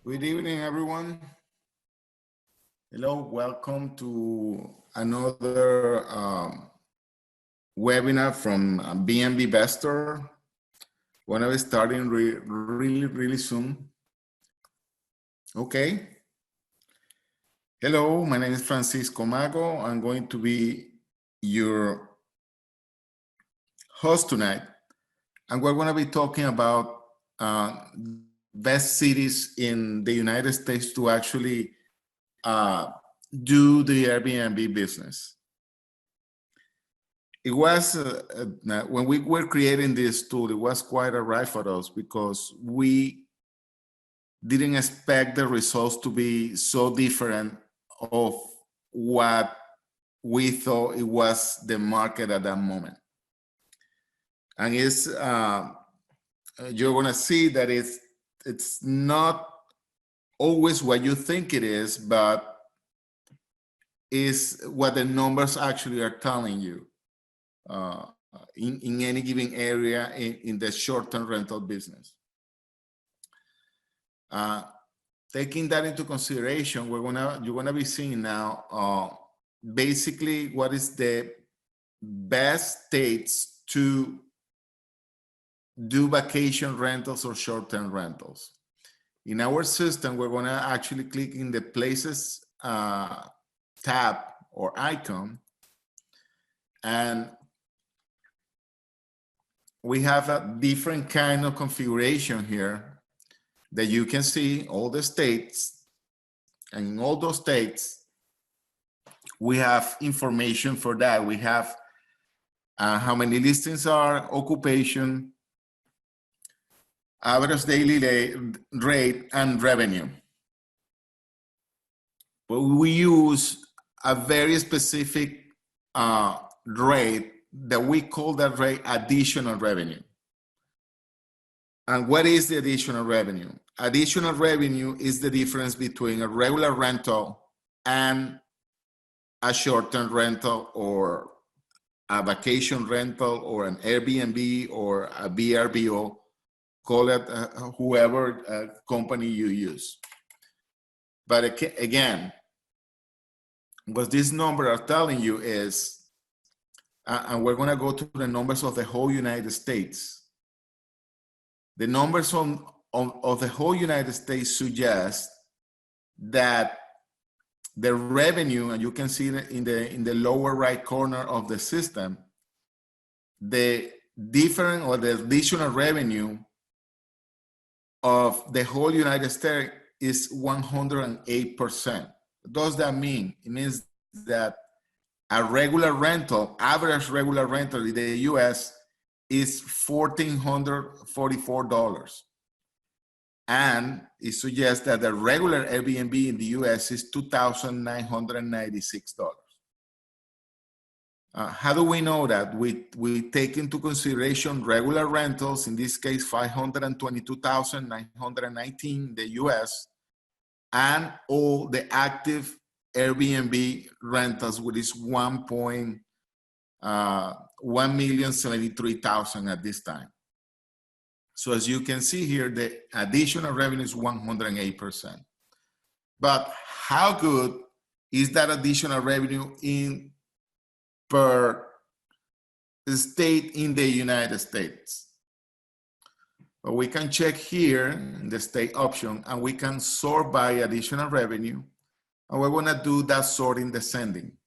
Good evening, everyone. Hello, welcome to another webinar from Bnbvestor. We're going to be starting really soon. Okay. Hello, my name is Francisco Mago. I'm going to be your host tonight. And we're going to be talking about best cities in the United States to actually do the Airbnb business. It was, when we were creating this tool, it was quite a ride for us because we didn't expect the results to be so different of what we thought it was the market at that moment. And it's, you're gonna see that it's not always what you think it is, but is what the numbers actually are telling you in any given area in the short-term rental business. Taking that into consideration, you're gonna be seeing now basically what is the best states to do vacation rentals or short-term rentals. In our system, we're gonna actually click in the places tab or icon, and we have a different kind of configuration here that you can see all the states, and in all those states, we have information for that. We have how many listings are, occupation, average daily rate, and revenue. But we use a very specific rate that we call that rate additional revenue. And what is the additional revenue? Additional revenue is the difference between a regular rental and a short-term rental or a vacation rental or an Airbnb or a VRBO. Call it whoever company you use. But again, what this number are telling you is, and we're gonna go to the numbers of the whole United States. The numbers of the whole United States suggest that the revenue, and you can see it in the lower right corner of the system, the different or the additional revenue of the whole United States is 108%. What does that mean? It means that a regular rental, average regular rental in the US is $1,444. And it suggests that the regular Airbnb in the US is $2,996. How do we know that? We take into consideration regular rentals, in this case, 522,919 in the US, and all the active Airbnb rentals, which is 1,073,000 at this time. So as you can see here, the additional revenue is 108%. But how good is that additional revenue in per state in the United States? But we can check here in the state option, and we can sort by additional revenue, and we're gonna do that sorting descending.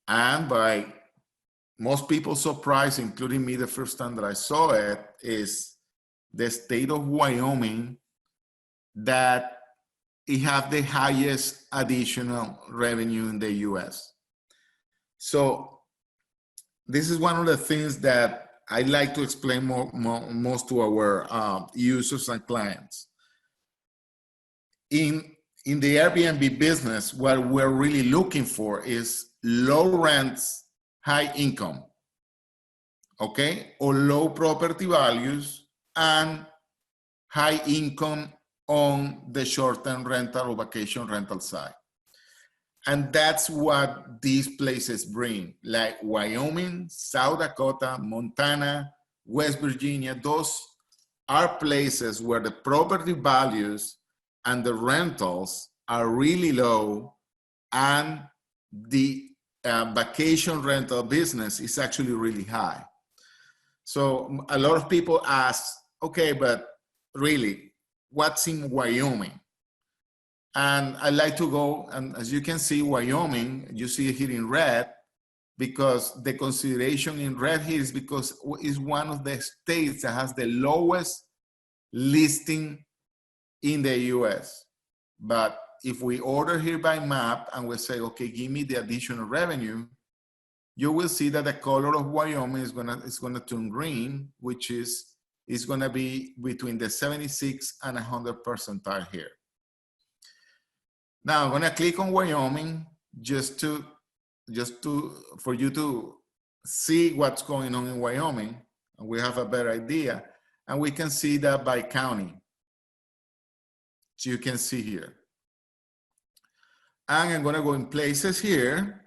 And by most people surprised, including me the first time that I saw it, is the state of Wyoming, that it have the highest additional revenue in the US. So this is one of the things that I like to explain most to our users and clients. In the Airbnb business, what we're really looking for is low rents, high income, okay? Or low property values and high income on the short-term rental or vacation rental side. And that's what these places bring, like Wyoming, South Dakota, Montana, West Virginia. Those are places where the property values and the rentals are really low, and the vacation rental business is actually really high. So a lot of people ask, okay, but really, what's in Wyoming? And I like to go, and as you can see, Wyoming, you see it here in red, because the consideration in red here is because it's one of the states that has the lowest listing in the US. But if we order here by map and we say, okay, give me the additional revenue, you will see that the color of Wyoming is gonna turn green, which is gonna be between the 76 and 100 percentile here. Now I'm gonna click on Wyoming just for you to see what's going on in Wyoming, and we have a better idea. And we can see that by county. So you can see here. And I'm gonna go in places here.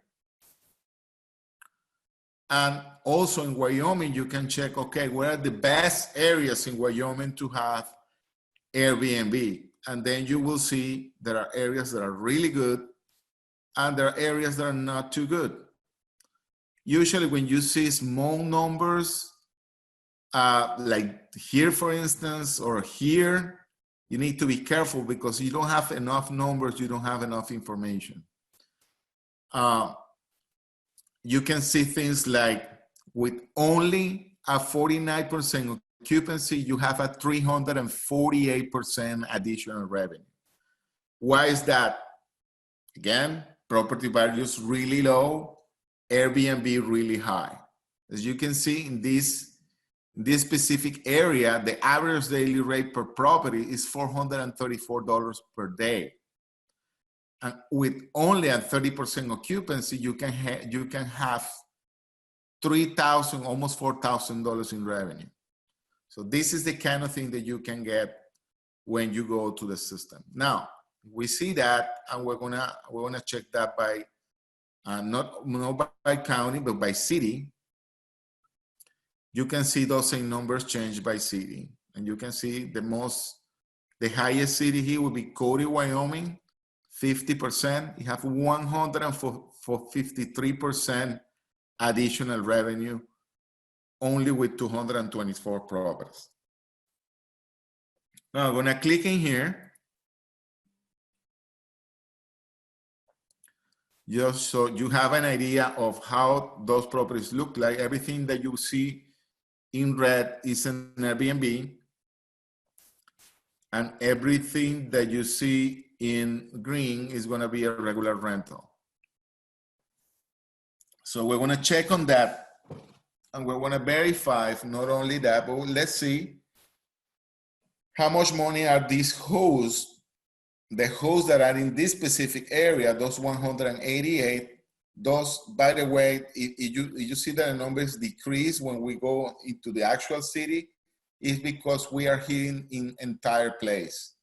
And also in Wyoming, you can check, okay, where are the best areas in Wyoming to have Airbnb? And then you will see there are areas that are really good, and there are areas that are not too good. Usually when you see small numbers, like here, for instance, or here, you need to be careful because you don't have enough numbers, you don't have enough information. You can see things like with only a 49% occupancy, you have a 348% additional revenue. Why is that? Again, property values really low, Airbnb really high. As you can see in this specific area, the average daily rate per property is $434 per day. And with only a 30% occupancy, you can have $3,000, almost $4,000 in revenue. So this is the kind of thing that you can get when you go to the system. Now we see that, and we're gonna check that by not by county but by city. You can see those same numbers change by city, and you can see the highest city here would be Cody, Wyoming. 50%, you have 153% additional revenue only with 224 properties. Now I'm gonna click in here. Just so you have an idea of how those properties look like. Everything that you see in red is an Airbnb, and everything that you see in green is going to be a regular rental. So we're going to check on that, and we're going to verify not only that, but let's see how much money are these hosts, the hosts that are in this specific area, those 188. Those, by the way, you see that the numbers decrease when we go into the actual city, is because we are here in entire place.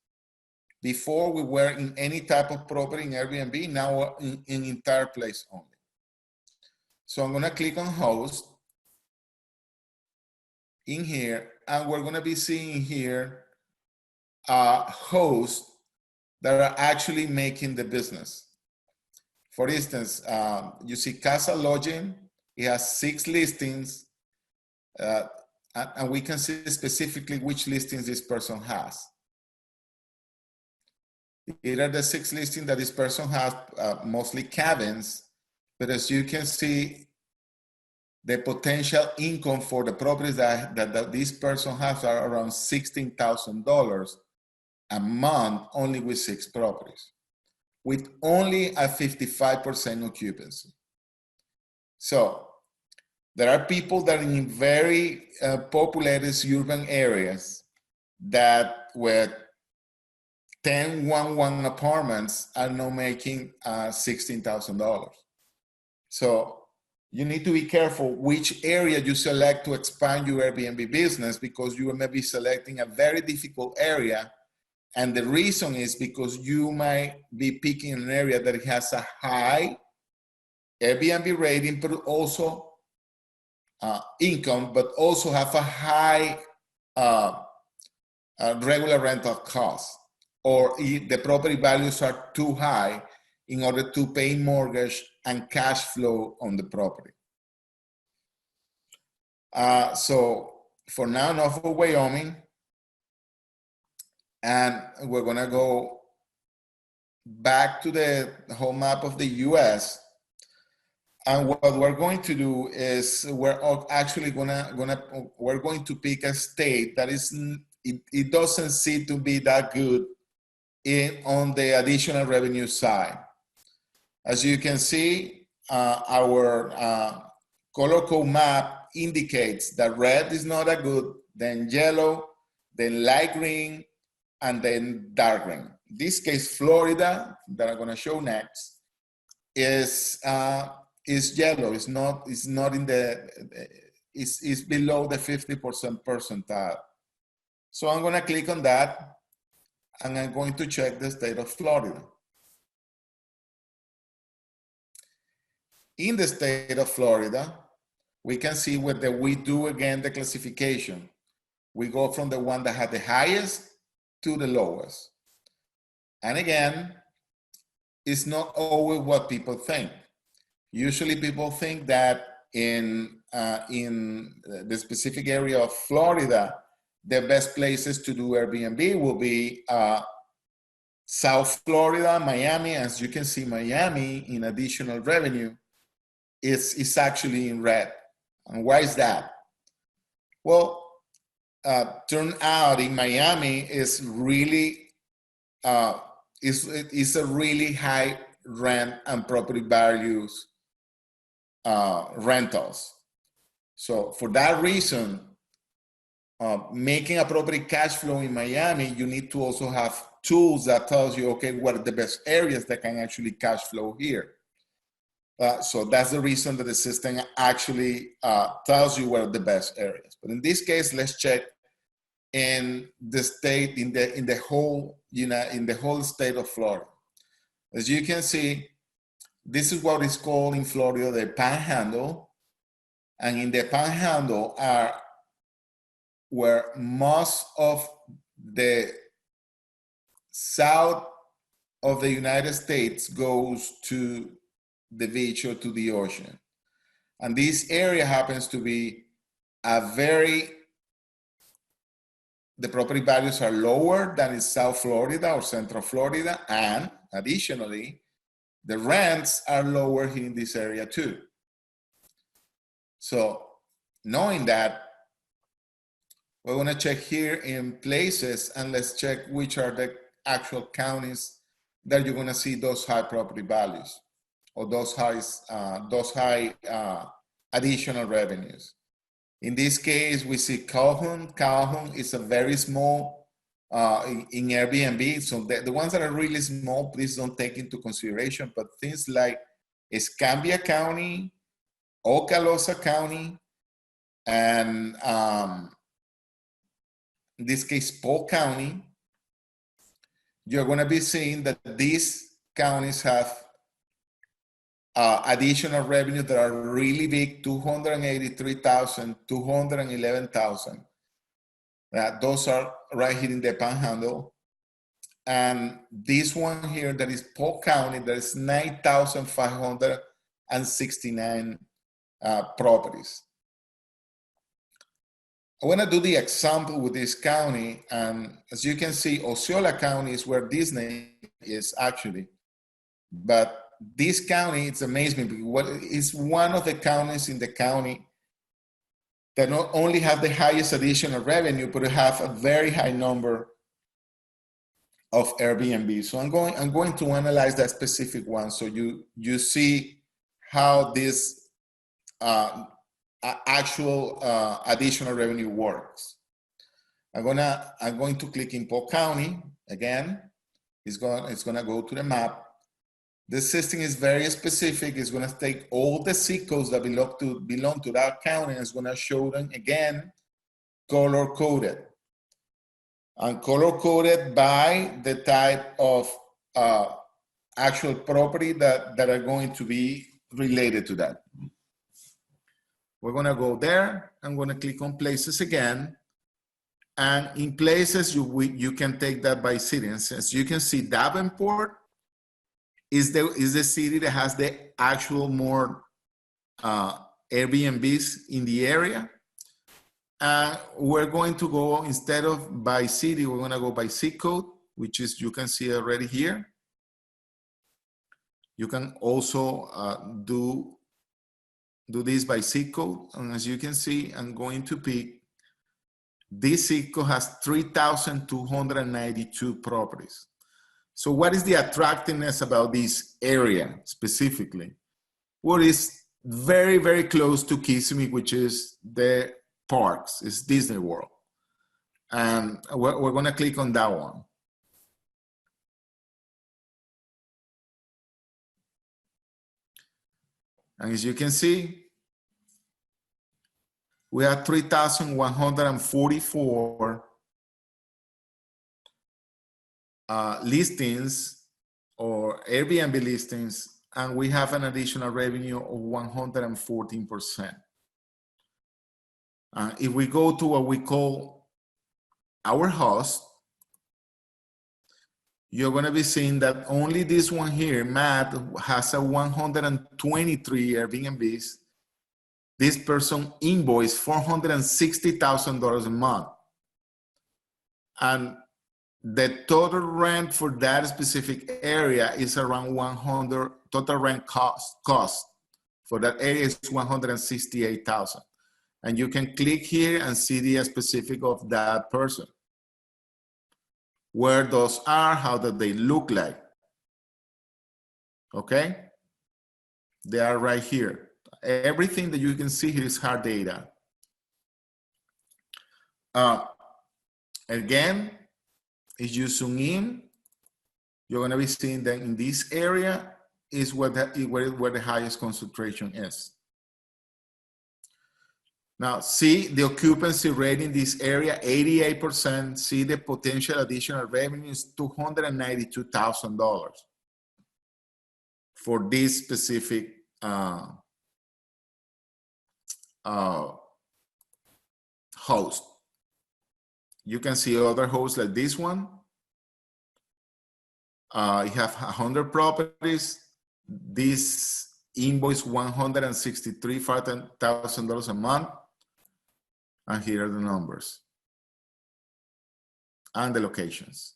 Before we were in any type of property in Airbnb, now we're in entire place only. So I'm gonna click on host in here, and we're gonna be seeing here hosts that are actually making the business. For instance, you see Casa Lodging, it has 6 listings, and we can see specifically which listings this person has. Here are the 6 listings that this person has, mostly cabins, but as you can see, the potential income for the properties that this person has are around $16,000 a month, only with 6 properties, with only a 55% occupancy. So there are people that are in very populated urban areas that with 10 1-1 apartments are now making $16,000. So you need to be careful which area you select to expand your Airbnb business, because you may be selecting a very difficult area. And the reason is because you might be picking an area that has a high Airbnb rating, but also income, but also have a high regular rental costs, or if the property values are too high in order to pay mortgage and cash flow on the property. So for now, Norfolk, Wyoming, and we're gonna go back to the whole map of the US. And what we're going to do is we're actually we're going to pick a state that is, it doesn't seem to be that good on the additional revenue side. As you can see, our color code map indicates that red is not that good, then yellow, then light green, and then dark green. In this case, Florida, that I'm gonna show next, is yellow. It's not in the, it's below the 50% percentile. So I'm gonna click on that, and I'm going to check the state of Florida. In the state of Florida, we can see whether we do again the classification. We go from the one that had the highest to the lowest. And again, it's not always what people think. Usually people think that in the specific area of Florida, the best places to do Airbnb will be South Florida, Miami. As you can see, Miami in additional revenue is actually in red. And why is that? Well, turn out in Miami is really, is a really high rent and property values rentals. So for that reason, making a property cash flow in Miami, you need to also have tools that tells you, okay, what are the best areas that can actually cash flow here. So that's the reason that the system actually tells you what are the best areas. But in this case, let's check in the state, in the whole, in the whole state of Florida. As you can see, this is what is called in Florida the Panhandle, and in the Panhandle are where most of the south of the United States goes to the beach or to the ocean. And this area happens to be the property values are lower than in South Florida or Central Florida, and additionally, the rents are lower here in this area too. So knowing that, we're gonna check here in places, and let's check which are the actual counties that you're gonna see those high property values or those high additional revenues. In this case, we see Calhoun. Calhoun is a very small in Airbnb. So the ones that are really small, please don't take into consideration. But things like Escambia County, Okaloosa County, and in this case, Polk County, you're going to be seeing that these counties have additional revenue that are really big, 283,000, 211,000. Those are right here in the Panhandle. And this one here that is Polk County, that is 9,569 properties. I want to do the example with this county, and as you can see, Osceola County is where Disney is actually. But this county, it's amazing because it's one of the counties in the county that not only have the highest additional revenue, but have a very high number of Airbnb. So I'm going to analyze that specific one so you see how this actual additional revenue works. I'm going to click in Polk County again. It's gonna go to the map. This system is very specific. It's gonna take all the zip codes that belong to that county, and it's gonna show them again color coded. And color coded by the type of actual property that are going to be related to that. We're gonna go there. I'm gonna click on places again. And in places, you can take that by city. And since you can see Davenport is the city that has the actual more Airbnbs in the area. We're going to go, instead of by city, we're going to go by zip code, which is, you can see already here. You can also do this by zip code. And as you can see, I'm going to pick, this zip code has 3,292 properties. So what is the attractiveness about this area specifically? Well, it's very, very close to Kissimmee, which is the parks, it's Disney World. And we're gonna click on that one. And as you can see, we have 3,144 listings or Airbnb listings, and we have an additional revenue of 114%. If we go to what we call our host, you're going to be seeing that only this one here, Matt, has a 123 Airbnbs. This person invoiced $460,000 a month. And the total rent for that specific area is around 100, total rent cost for that area is 168,000. And you can click here and see the specific of that person. Where those are, how do they look like? Okay? They are right here. Everything that you can see here is hard data. Again, if you zoom in, you're going to be seeing that in this area is where the highest concentration is. Now, see the occupancy rate in this area, 88%. See the potential additional revenue is $292,000 for this specific host. You can see other hosts like this one. You have 100 properties. This invoice $163,000 a month. And here are the numbers and the locations.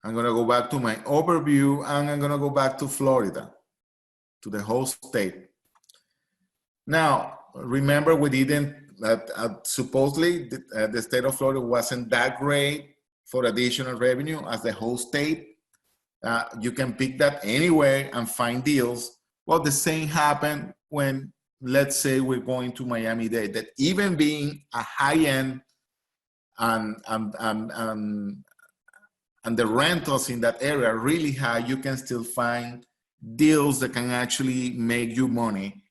I'm going to go back to my overview and I'm going to go back to Florida, to the whole state. Now, remember we didn't, supposedly the state of Florida wasn't that great for additional revenue as the whole state. You can pick that anywhere and find deals. Well, the same happened when, let's say we're going to Miami-Dade, that even being a high-end and the rentals in that area are really high, you can still find deals that can actually make you money.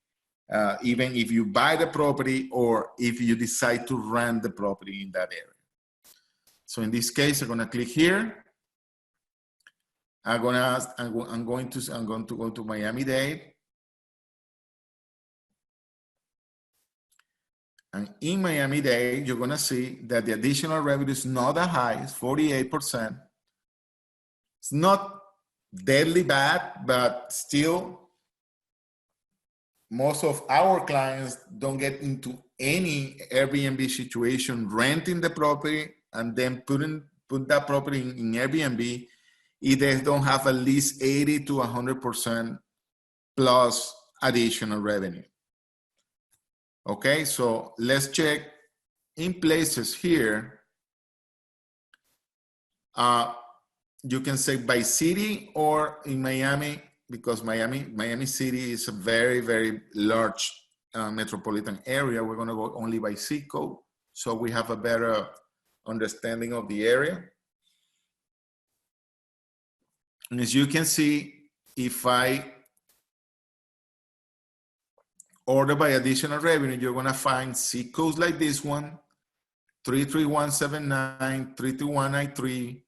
Even if you buy the property or if you decide to rent the property in that area. So in this case, I'm going to click here. I'm going to go to Miami-Dade. And in Miami-Dade, you're going to see that the additional revenue is not that high. It's 48%. It's not deadly bad, but still, most of our clients don't get into any Airbnb situation, renting the property and then put that property in Airbnb if they don't have at least 80 to 100% plus additional revenue. Okay, so let's check in places here. You can say by city or in Miami, because Miami City is a very, very large metropolitan area. We're going to go only by zip code, so we have a better understanding of the area. And as you can see, if I order by additional revenue, you're going to find zip codes like this one, 33179, 33193,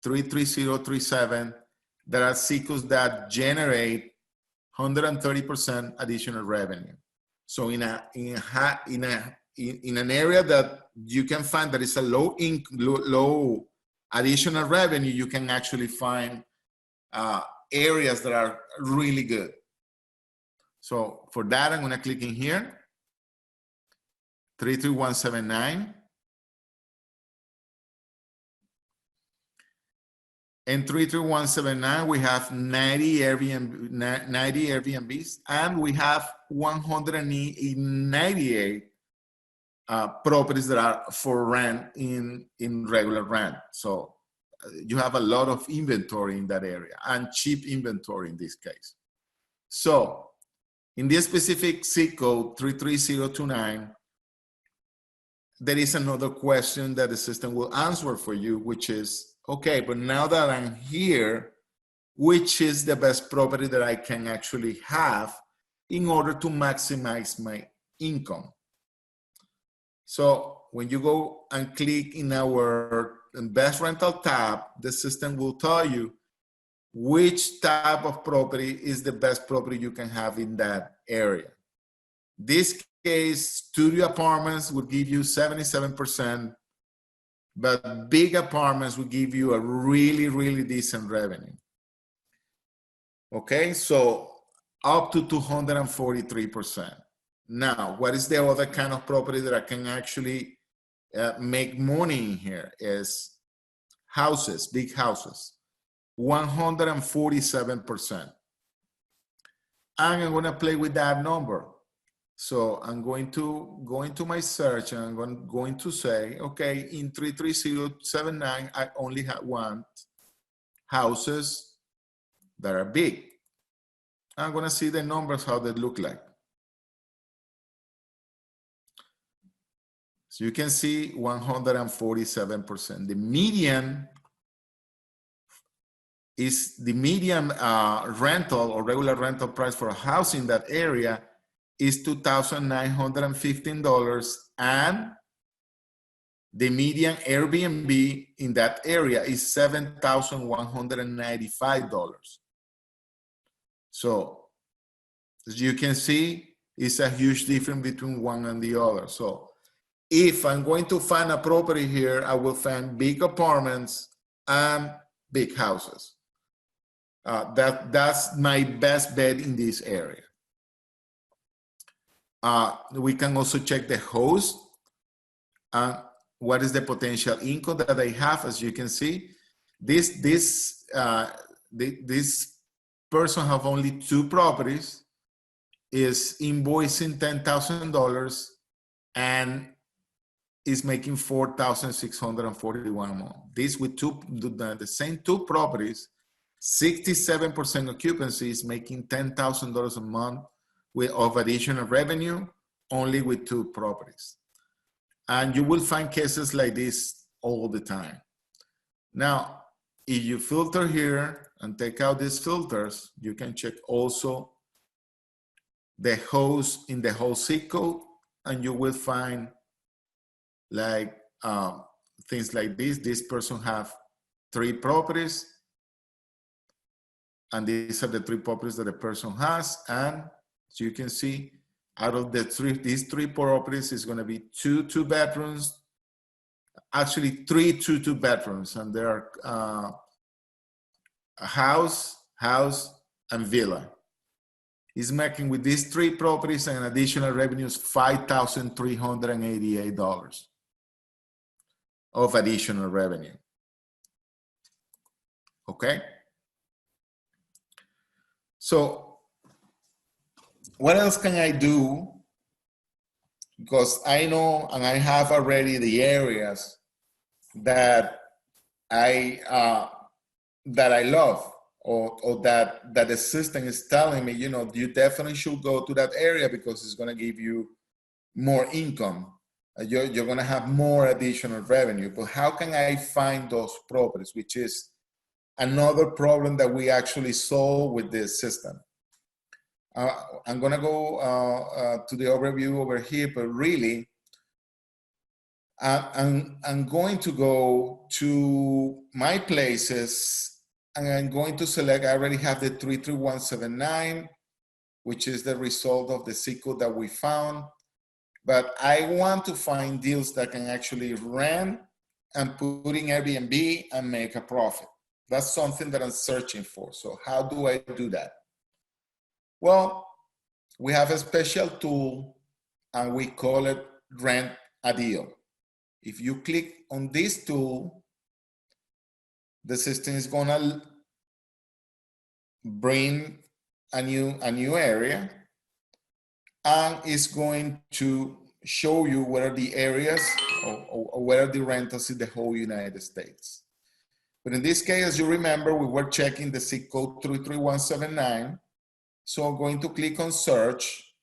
33037, there are zip codes that generate 130% additional revenue. So in an area that you can find that is a low additional revenue, you can actually find areas that are really good. So for that, I'm going to click in here, 33179. In 33179, we have 90 Airbnbs, and we have 198 properties that are for rent in regular rent. So you have a lot of inventory in that area, and cheap inventory in this case. So in this specific zip code, 33029, there is another question that the system will answer for you, which is, okay, but now that I'm here, which is the best property that I can actually have in order to maximize my income? So when you go and click in our best rental tab, the system will tell you which type of property is the best property you can have in that area. This case, studio apartments will give you 77%, but big apartments will give you a really, really decent revenue. Okay, so up to 243%. Now, what is the other kind of property that I can actually make money in here? Is houses, big houses, 147%. And I'm gonna play with that number. So I'm going to go into my search, and I'm going to say, okay, in 33079, I only want houses that are big. I'm gonna see the numbers, how they look like. So you can see 147%. The median is the median rental or regular rental price for a house in that area is $2,915, and the median Airbnb in that area is $7,195. So as you can see, it's a huge difference between one and the other. So if I'm going to find a property here, I will find big apartments and big houses. That's my best bet in this area. We can also check the host. What is the potential income that they have? As you can see, this person have only 2 properties, is invoicing $10,000 and is making $4,641 a month. This with the same 2 properties, 67% occupancy, is making $10,000 a month of additional revenue only with 2 properties. And you will find cases like this all the time. Now, if you filter here and take out these filters, you can check also the host in the whole zip code, and you will find like things like this. This person have 3 properties, and these are the 3 properties that the person has. And so you can see, out of these 3 properties is going to be 2 2-bedrooms, actually 3 2 bedrooms, and there are a house, and villa. He's making with these 3 properties an additional revenues $5,388 of additional revenue. Okay. So what else can I do? Because I know, and I have already the areas that I love, or that the system is telling me, you know, you definitely should go to that area because it's going to give you more income. You're going to have more additional revenue. But how can I find those properties, which is another problem that we actually solve with this system? I'm going to go to the overview over here, but really, I'm going to go to my places, and I'm going to select, I already have the 33179, which is the result of the zip code that we found. But I want to find deals that can actually rent and put in Airbnb and make a profit. That's something that I'm searching for. So how do I do that? Well, we have a special tool and we call it Rent a Deal. If you click on this tool, the system is gonna bring a new area, and it's going to show you what are the areas or what are the rentals in the whole United States. But in this case, as you remember, we were checking the zip code 33179. So I'm going to click on search,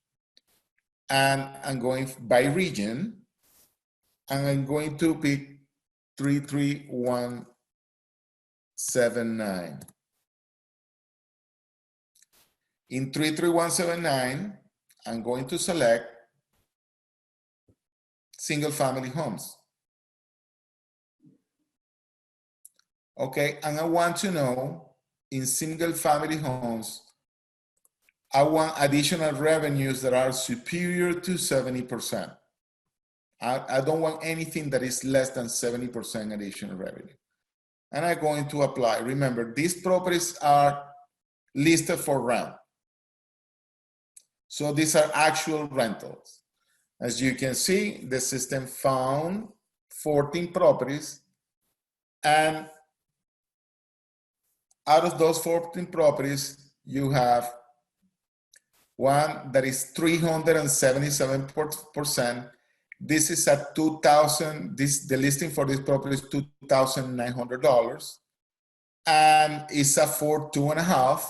and I'm going by region, and I'm going to pick 33179. In 33179, I'm going to select single family homes. Okay, and I want to know in single family homes, I want additional revenues that are superior to 70%. I don't want anything that is less than 70% additional revenue. And I'm going to apply. Remember, these properties are listed for rent. So these are actual rentals. As you can see, the system found 14 properties, and out of those 14 properties, you have one that is 377%. This is at $2,000. The listing for this property is $2,900, and it's a 4.2.5.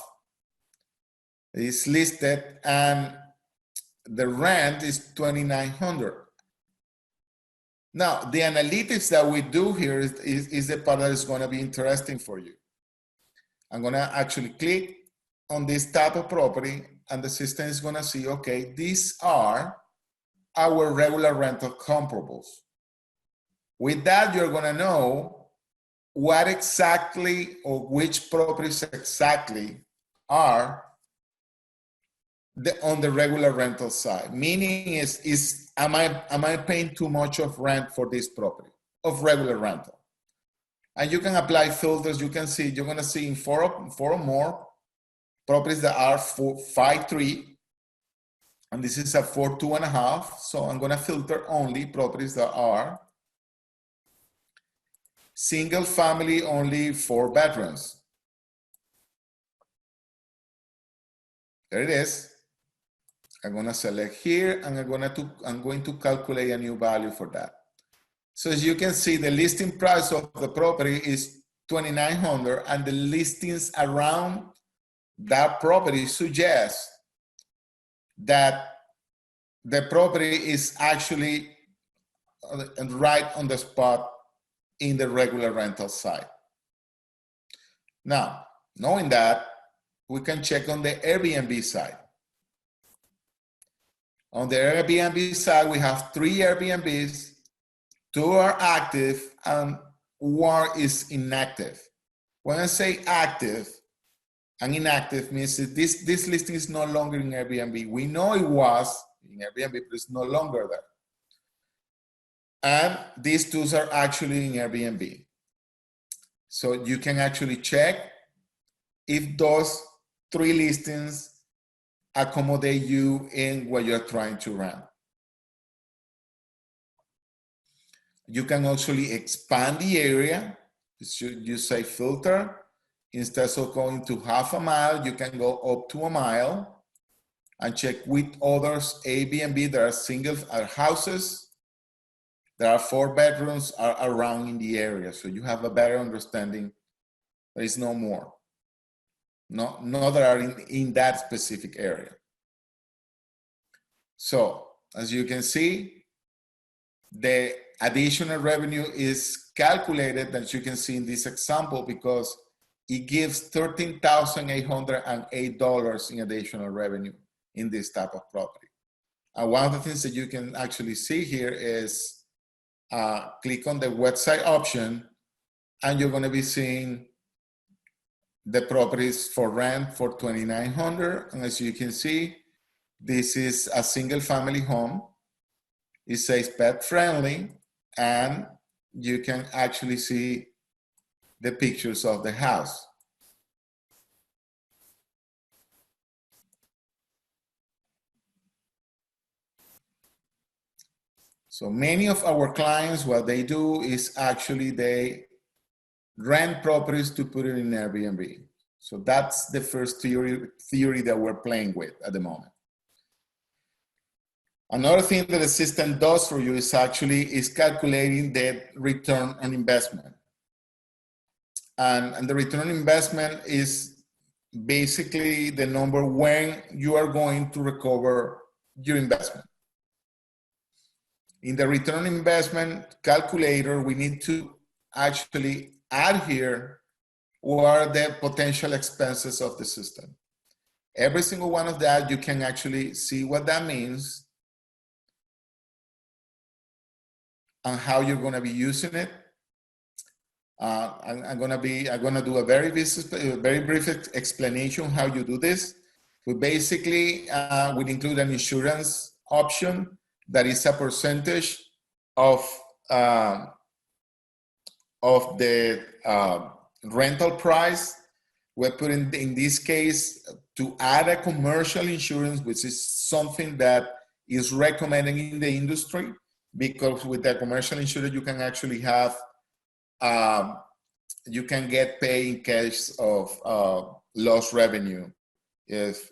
It's listed, and the rent is $2,900. Now, the analytics that we do here is the part that is going to be interesting for you. I'm going to actually click on this type of property, and the system is going to see, okay, these are our regular rental comparables. With that, you're going to know what exactly or which properties exactly are on the regular rental side. Meaning am I paying too much of rent for this property of regular rental? And you can apply filters. You can see, you're going to see in four or more properties that are 5.3, and this is a 4.2.5. So I'm going to filter only properties that are single family, only 4 bedrooms. There it is. I'm going to select here, and I'm going to calculate a new value for that. So as you can see, the listing price of the property is $2,900, and the listings around that property suggest that the property is actually right on the spot in the regular rental side. Now, knowing that, we can check on the Airbnb side. On the Airbnb side, we have 3 Airbnbs, 2 are active, and 1 is inactive. When I say active and inactive, means that this listing is no longer in Airbnb. We know it was in Airbnb, but it's no longer there. And these 2 are actually in Airbnb. So you can actually check if those 3 listings accommodate you in what you're trying to rent. You can actually expand the area. You say filter. Instead of going to half a mile, you can go up to a mile and check with others Airbnb that are single houses. There are 4 bedrooms are around in the area. So you have a better understanding. There is no more. No that are in that specific area. So as you can see, the additional revenue is calculated, as you can see in this example, because it gives $13,808 in additional revenue in this type of property. And one of the things that you can actually see here is click on the website option, and you're going to be seeing the properties for rent for $2,900. And as you can see, this is a single family home. It says pet friendly, and you can actually see the pictures of the house. So many of our clients, what they do is actually they rent properties to put it in Airbnb. So that's the first theory that we're playing with at the moment. Another thing that the system does for you is calculating the return on investment. And the return on investment is basically the number when you are going to recover your investment. In the return on investment calculator, we need to actually add here what are the potential expenses of the system. Every single one of that, you can actually see what that means and how you're going to be using it. I'm going to do a very brief explanation how you do this. We basically would include an insurance option that is a percentage of the rental price. We're putting, in this case, to add a commercial insurance, which is something that is recommended in the industry, because with the commercial insurance, you can actually have, you can get paid in case of lost revenue. If,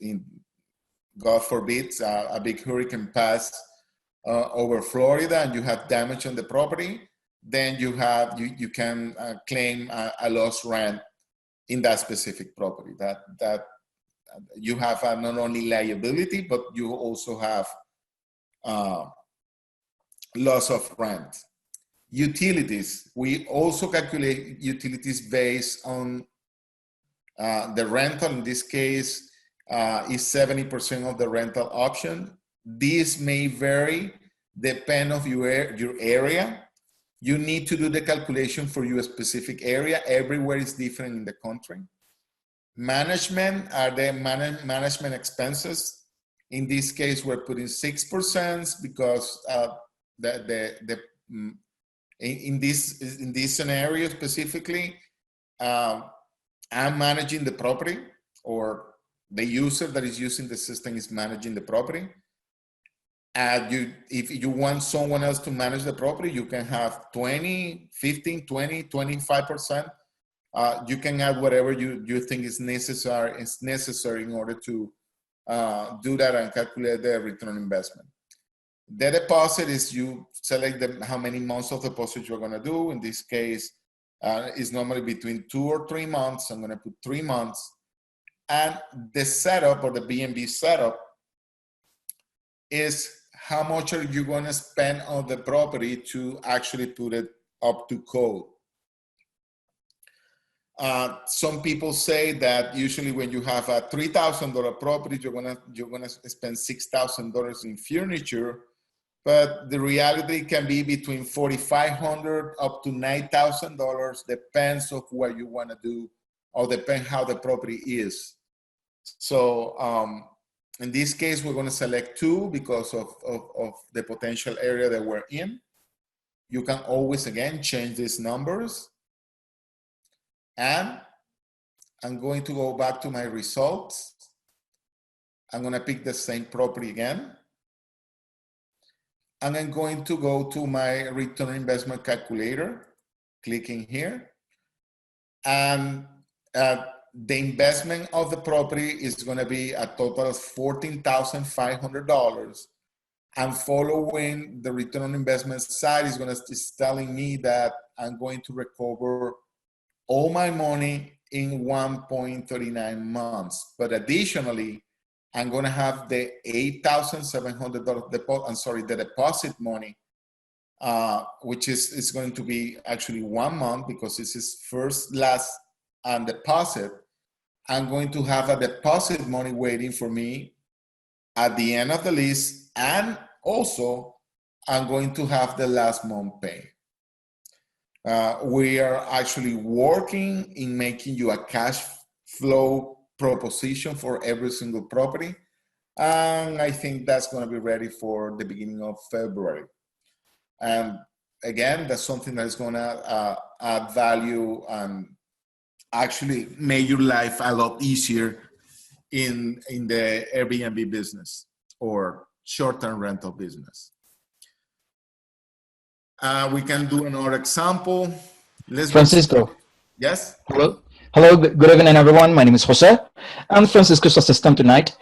God forbid, a big hurricane pass over Florida and you have damage on the property, then you can claim a lost rent in that specific property. That you have not only liability, but you also have loss of rent. Utilities, we also calculate utilities based on the rental. In this case, is 70% of the rental option. This may vary depend of your area. You need to do the calculation for your specific area. Everywhere is different in the country. Management are the management expenses. In this case, we're putting 6% because in this scenario specifically, I'm managing the property, or the user that is using the system is managing the property. If you want someone else to manage the property, you can have 20, 15, 20, 25%. You can add whatever you think is necessary in order to do that and calculate the return on investment. The deposit is you select how many months of deposit you're going to do. In this case, is normally between 2 or 3 months. I'm going to put 3 months. And the setup, or the Bnb setup, is how much are you going to spend on the property to actually put it up to code. Some people say that usually when you have a $3,000 property, you're gonna spend $6,000 in furniture, but the reality can be between $4,500 up to $9,000, depends of what you want to do, or depends how the property is. So in this case, we're going to select 2 because of the potential area that we're in. You can always, again, change these numbers. And I'm going to go back to my results. I'm going to pick the same property again. And I'm going to go to my return on investment calculator, clicking here. And the investment of the property is going to be a total of $14,500. And following the return on investment side is telling me that I'm going to recover all my money in 1.39 months. But additionally, I'm going to have the $8,700 deposit, the deposit money, which is going to be actually 1 month, because this is first, last, and deposit. I'm going to have a deposit money waiting for me at the end of the lease, and also I'm going to have the last month pay. We are actually working in making you a cash flow proposition for every single property. And I think that's going to be ready for the beginning of February. And again, that's something that is going to add value and actually make your life a lot easier in the Airbnb business or short-term rental business. We can do another example. Let's Francisco. Yes? Hello. Hello, good evening, everyone. My name is Jose. I'm Francisco's assistant tonight.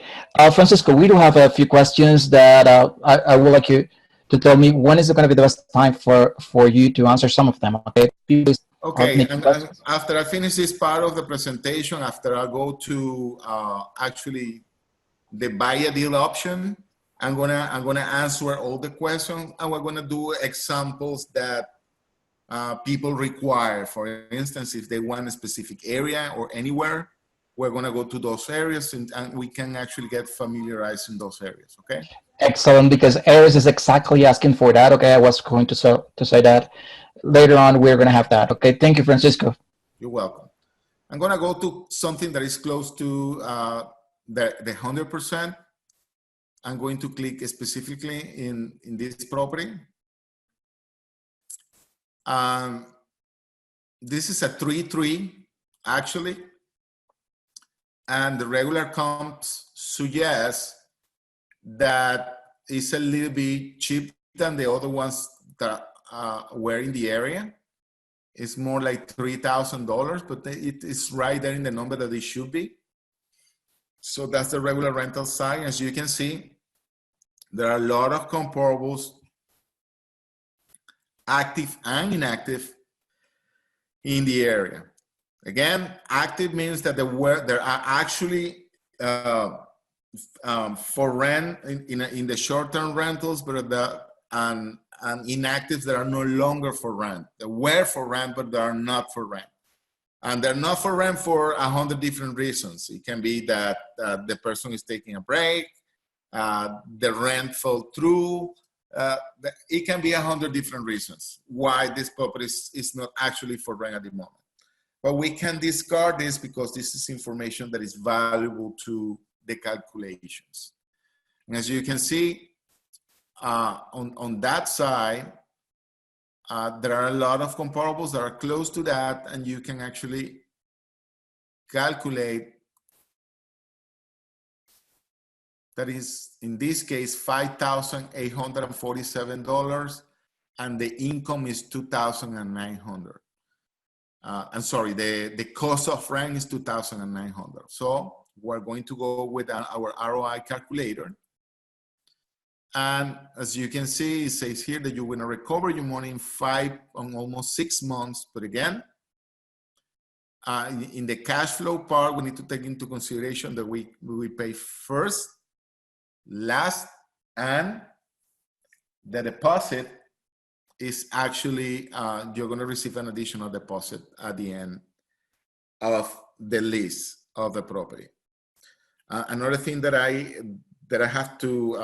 Francisco, we do have a few questions that I would like you to tell me when is it going to be the best time for you to answer some of them, okay? Please, okay, and after I finish this part of the presentation, after I go to actually the buy a deal option, I'm gonna answer all the questions, and we're gonna do examples that people require. For instance, if they want a specific area or anywhere, we're gonna go to those areas and we can actually get familiarized in those areas, okay? Excellent, because Aries is exactly asking for that, okay? I was going to say that. Later on, we're gonna have that, okay? Thank you, Francisco. You're welcome. I'm gonna go to something that is close to the 100%. I'm going to click specifically in this property. This is a 3-3 actually, and the regular comps suggest that it's a little bit cheap than the other ones that were in the area. It's more like $3,000, but it is right there in the number that it should be. So that's the regular rental side. As you can see, there are a lot of comparables, active and inactive, in the area. Again, active means that there are actually for rent in the short-term rentals, but and inactives that are no longer for rent. They were for rent, but they are not for rent. And they're not for rent for 100 different reasons. It can be that the person is taking a break, the rent fell through. It can be 100 different reasons why this property is not actually for rent at the moment. But we can discard this because this is information that is valuable to the calculations. And as you can see, on that side, there are a lot of comparables that are close to that, and you can actually calculate. That is, in this case, $5,847, and the income is $2,900. I'm sorry, the cost of rent is $2,900. So we're going to go with our ROI calculator. And as you can see, it says here that you're going to recover your money in almost 6 months. But again, in the cash flow part, we need to take into consideration that we pay first, last, and the deposit is actually, you're going to receive an additional deposit at the end of the lease of the property. Another thing that I have to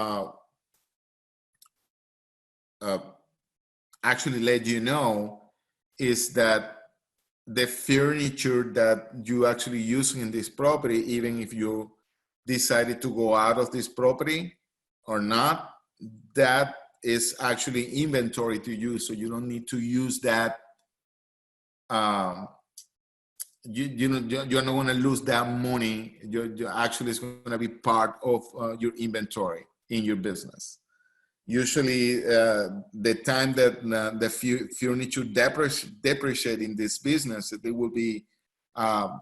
actually let you know is that the furniture that you actually using in this property, even if you decided to go out of this property or not, that is actually inventory to use. So you don't need to use that. You're not going to lose that money. You're actually, it's going to be part of your inventory in your business. Usually, the time that the furniture depreciate in this business, it will be 4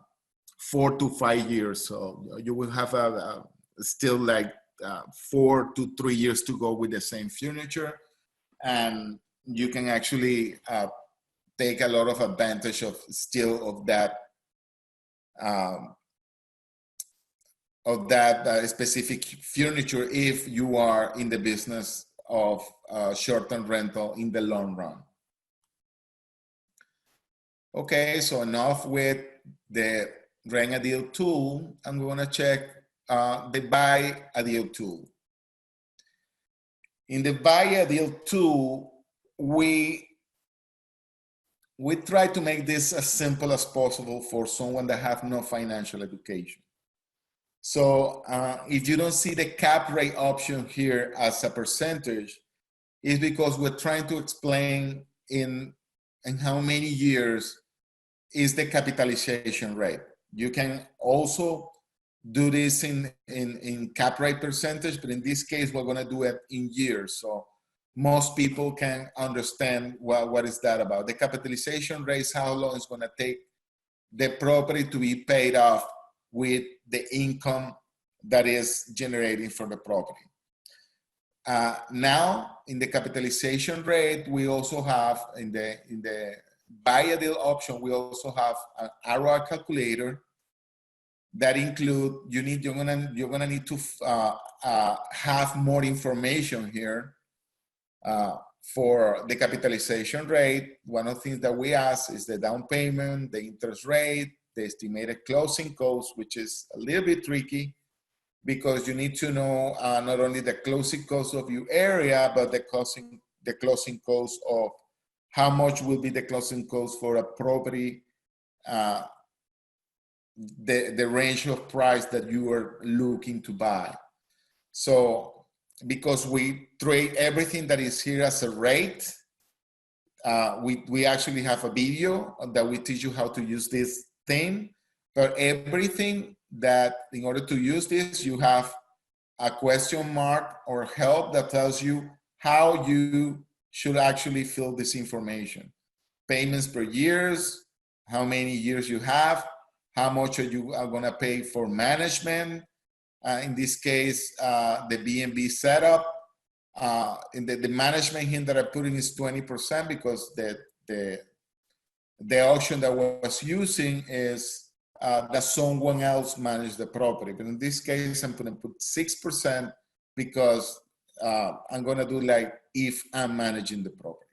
to 5 years. So you will have still like 4 to 3 years to go with the same furniture, and you can actually take a lot of advantage of that specific furniture if you are in the business of short-term rental in the long run. Okay, so enough with the rent a deal tool. I'm going to check the buy a deal tool. In the buy a deal tool, we try to make this as simple as possible for someone that have no financial education. So if you don't see the cap rate option here as a percentage, it's because we're trying to explain in how many years is the capitalization rate. You can also do this in cap rate percentage, but in this case, we're gonna do it in years. So most people can understand what is that about. The capitalization rate is how long it's gonna take the property to be paid off with the income that is generating from the property. Now, in the capitalization rate, we also have in the buy a deal option, we also have an ROI calculator that include you're gonna need to have more information here for the capitalization rate. One of the things that we ask is the down payment, the interest rate, the estimated closing cost, which is a little bit tricky because you need to know not only the closing cost of your area, but the closing cost of how much will be the closing cost for a property, the range of price that you are looking to buy. So because we treat everything that is here as a rate, we actually have a video that we teach you how to use this thing, but everything that in order to use this, you have a question mark or help that tells you how you should actually fill this information. Payments per years, how many years you have, how much are you going to pay for management. In this case, the Bnb setup. In the management here that I put in is 20% because the option that I was using is that someone else manage the property. But in this case, I'm going to put 6% because I'm going to do like if I'm managing the property.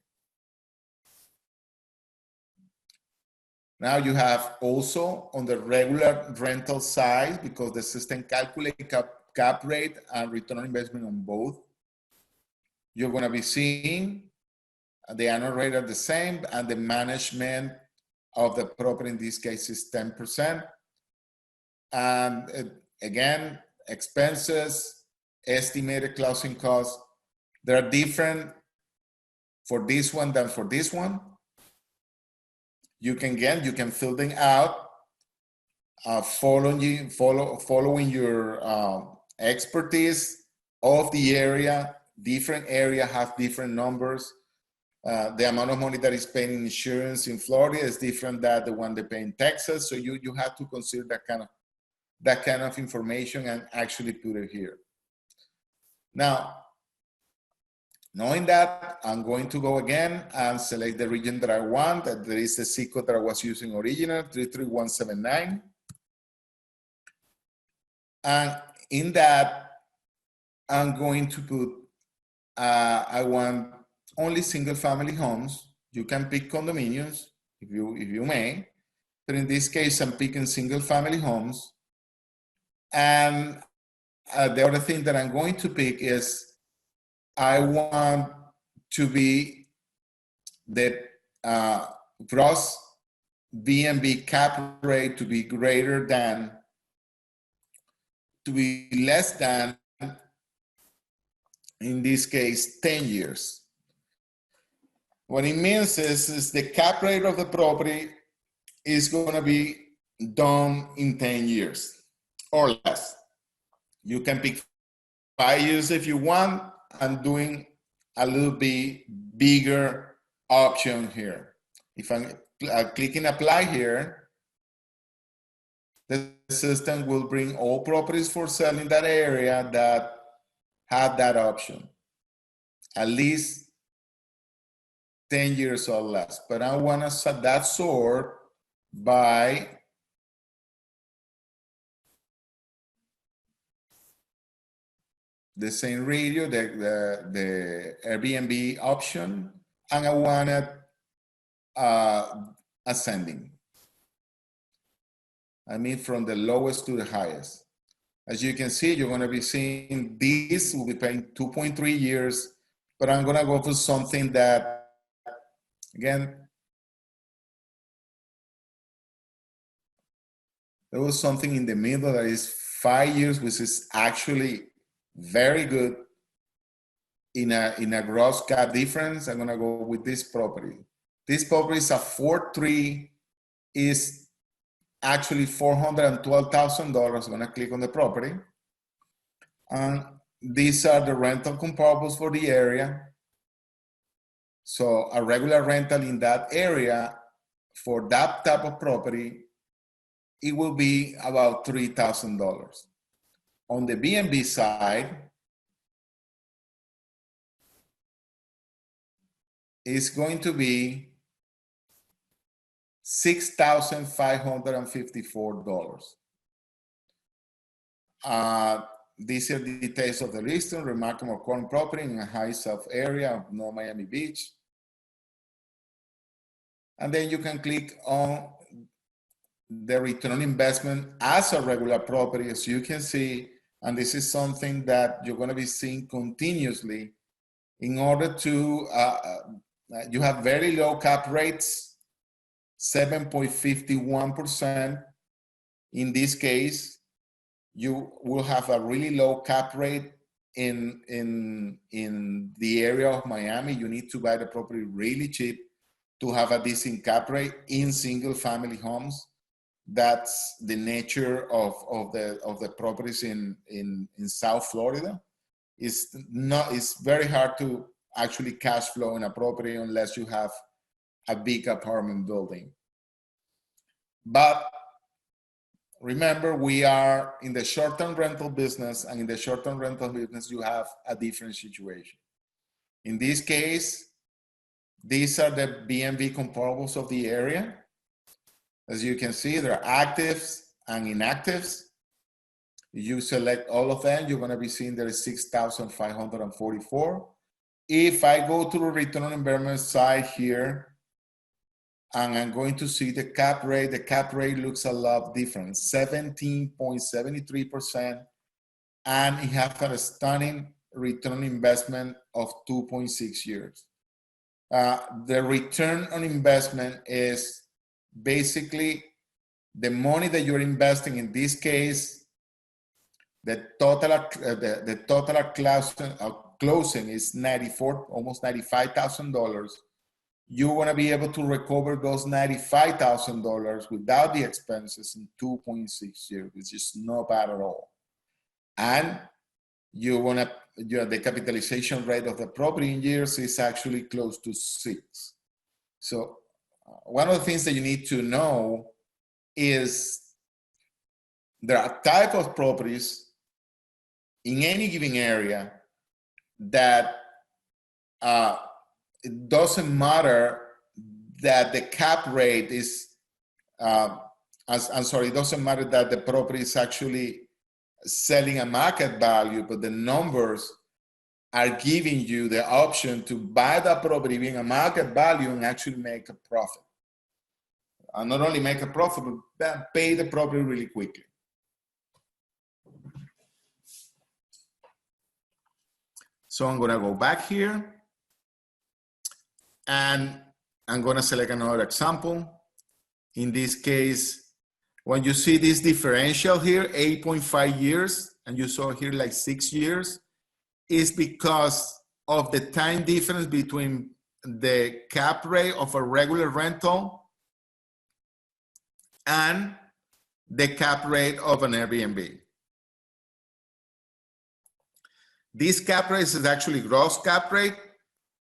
Now you have also on the regular rental side, because the system calculates cap rate and return on investment on both, you're going to be seeing the annual rate are the same and the management of the property in this case is 10%. And again, expenses, estimated closing costs, they're different for this one than for this one. You can fill them out, following your expertise of the area. Different area have different numbers. The amount of money that is paid in insurance in Florida is different than the one they pay in Texas. So you have to consider that kind of information and actually put it here. Now, knowing that, I'm going to go again and select the region that I want. There is the zip code that I was using original, 33179. And in that, I'm going to put, I want only single family homes. You can pick condominiums if you may, but in this case, I'm picking single family homes. And the other thing that I'm going to pick is I want to be the gross Bnb cap rate to be less than, in this case, 10 years. What it means is the cap rate of the property is going to be done in 10 years or less. You can pick 5 years if you want. I'm doing a little bit bigger option here. If I'm clicking apply here, the system will bring all properties for sale in that area that have that option, at least 10 years or less. But I want to set that sort by the same radio, the Airbnb option, and I want it ascending. I mean, from the lowest to the highest. As you can see, you're going to be seeing this will be paying 2.3 years but I'm gonna go for something that, again, there was something in the middle that is 5 years, which is actually very good in a gross cap difference. I'm gonna go with this property. This property is a 4.3, is actually $412,000. I'm gonna click on the property. And these are the rental comparables for the area. So a regular rental in that area for that type of property, it will be about $3,000. On the Bnb side, it's going to be $6,554. These are the details of the listing, remarkable current property in a high south area of North Miami Beach. And then you can click on the return on investment as a regular property, as you can see, and this is something that you're going to be seeing continuously in order to, you have very low cap rates, 7.51%. In this case, you will have a really low cap rate in the area of Miami. You need to buy the property really cheap to have a decent cap rate in single family homes. That's the nature of the properties in South Florida. It's very hard to actually cash flow in a property unless you have a big apartment building. But remember, we are in the short-term rental business, and in the short-term rental business, you have a different situation. In this case, these are the Bnb comparables of the area. As you can see, there are actives and inactives. You select all of them, you're going to be seeing there is 6,544. If I go to the return on investment side here, and I'm going to see the cap rate looks a lot different, 17.73%, and it has a stunning return on investment of 2.6 years. The return on investment is basically the money that you're investing. In this case, the total closing is almost $95,000. You want to be able to recover those $95,000 without the expenses in 2.6 years, which is not bad at all. And the capitalization rate of the property in years is actually close to 6. So one of the things that you need to know is there are type of properties in any given area that it doesn't matter that the cap rate is, it doesn't matter that the property is actually selling a market value, but the numbers are giving you the option to buy that property being a market value and actually make a profit. And not only make a profit, but pay the property really quickly. So I'm going to go back here and I'm going to select another example. In this case, when you see this differential here, 8.5 years, and you saw here like 6 years, is because of the time difference between the cap rate of a regular rental and the cap rate of an Airbnb. This cap rate is actually gross cap rate,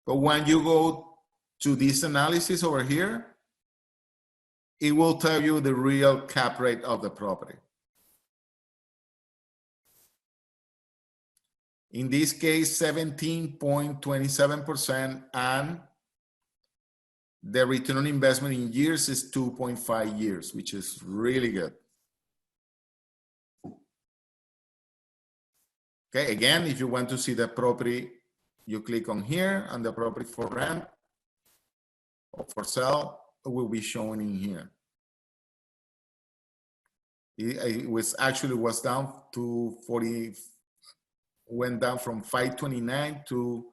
but when you go to this analysis over here, it will tell you the real cap rate of the property. In this case, 17.27%, and the return on investment in years is 2.5 years, which is really good. Okay, again, if you want to see the property, you click on here, and the property for rent or for sale will be shown in here. It was down to 40, went down from 529 to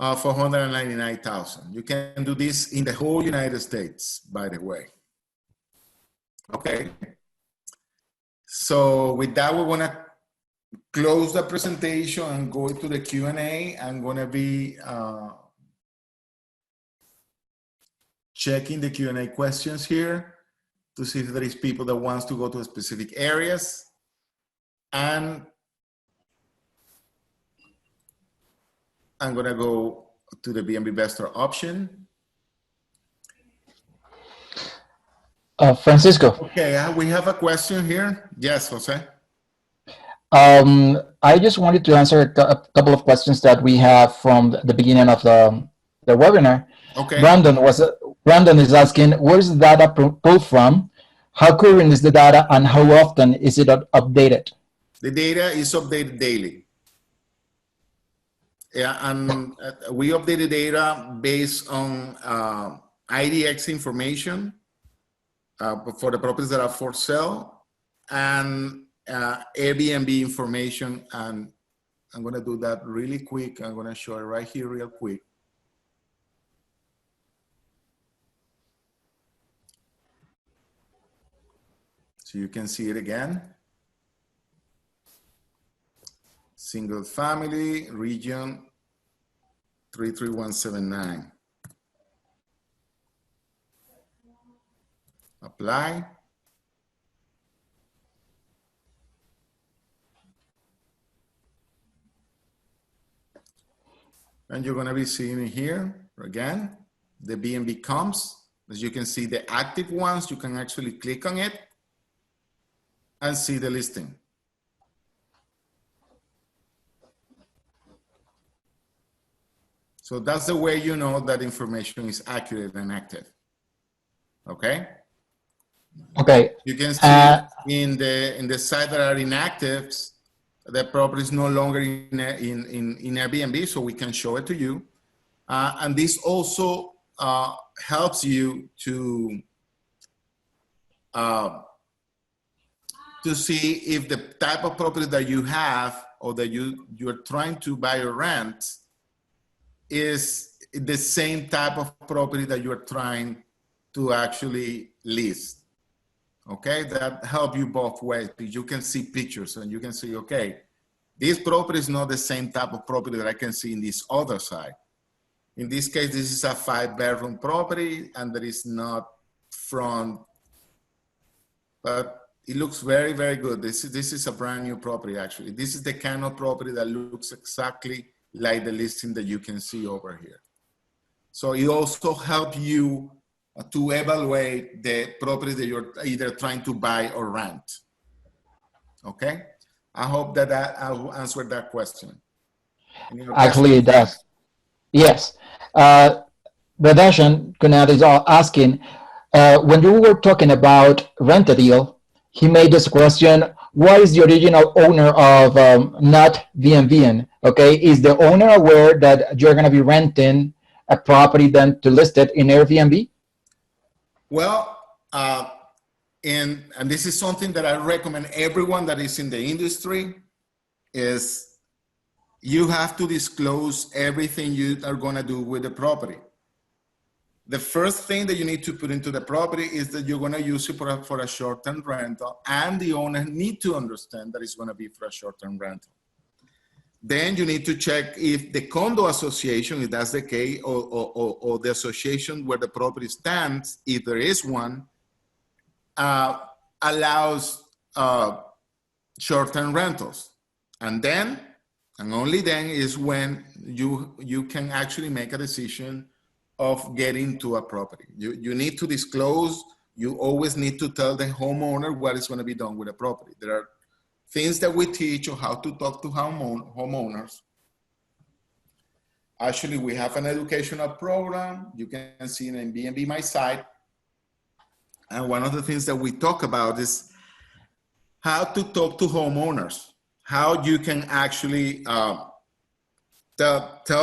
$499,000. You can do this in the whole United States, by the way. Okay. So with that, we're gonna close the presentation and go to the Q&A. I'm gonna be checking the Q&A questions here to see if there is people that wants to go to specific areas. And I'm gonna go to the Bnbvestor option. Francisco. Okay, we have a question here. Yes, Jose. I just wanted to answer a couple of questions that we have from the beginning of the webinar. Okay. Brandon is asking, where is the data pulled from? How current is the data and how often is it updated? The data is updated daily. Yeah, and we update the data based on IDX information for the properties that are for sale and Airbnb information. And I'm going to do that really quick. I'm going to show it right here real quick. So you can see it again. Single family, region 33179. Apply. And you're going to be seeing here again, the BNB comps. As you can see, the active ones, you can actually click on it and see the listing. So that's the way you know that information is accurate and active. Okay. Okay. You can see in the site that are inactives, the property is no longer in Airbnb, so we can show it to you. And this also helps you to see if the type of property that you have or that you're trying to buy or rent is the same type of property that you're trying to actually list. Okay, that help you both ways. You can see pictures and you can see, okay, this property is not the same type of property that I can see in this other side. In this case, this is a 5-bedroom property and there is not front, but it looks very, very good. This is a brand new property, actually. This is the kind of property that looks exactly like the listing that you can see over here. So it also helps you to evaluate the property that you're either trying to buy or rent. Okay? I hope that I answered that question. Actually, it does. Yes. Radashan Kunad is asking, when you were talking about rent a deal, he made this question, why is the original owner of not VMVN? Okay, is the owner aware that you're going to be renting a property then to list it in Airbnb? Well, and this is something that I recommend everyone that is in the industry is you have to disclose everything you are going to do with the property. The first thing that you need to put into the property is that you're going to use it for a short-term rental, and the owner need to understand that it's going to be for a short-term rental. Then you need to check if the condo association, if that's the case, or the association where the property stands, if there is one, allows short-term rentals. And then, and only then, is when you can actually make a decision of getting to a property. You need to disclose, you always need to tell the homeowner what is going to be done with the property. There are things that we teach on how to talk to homeowners. Actually, we have an educational program. You can see it in Bnb My Site. And one of the things that we talk about is how to talk to homeowners, how you can actually tell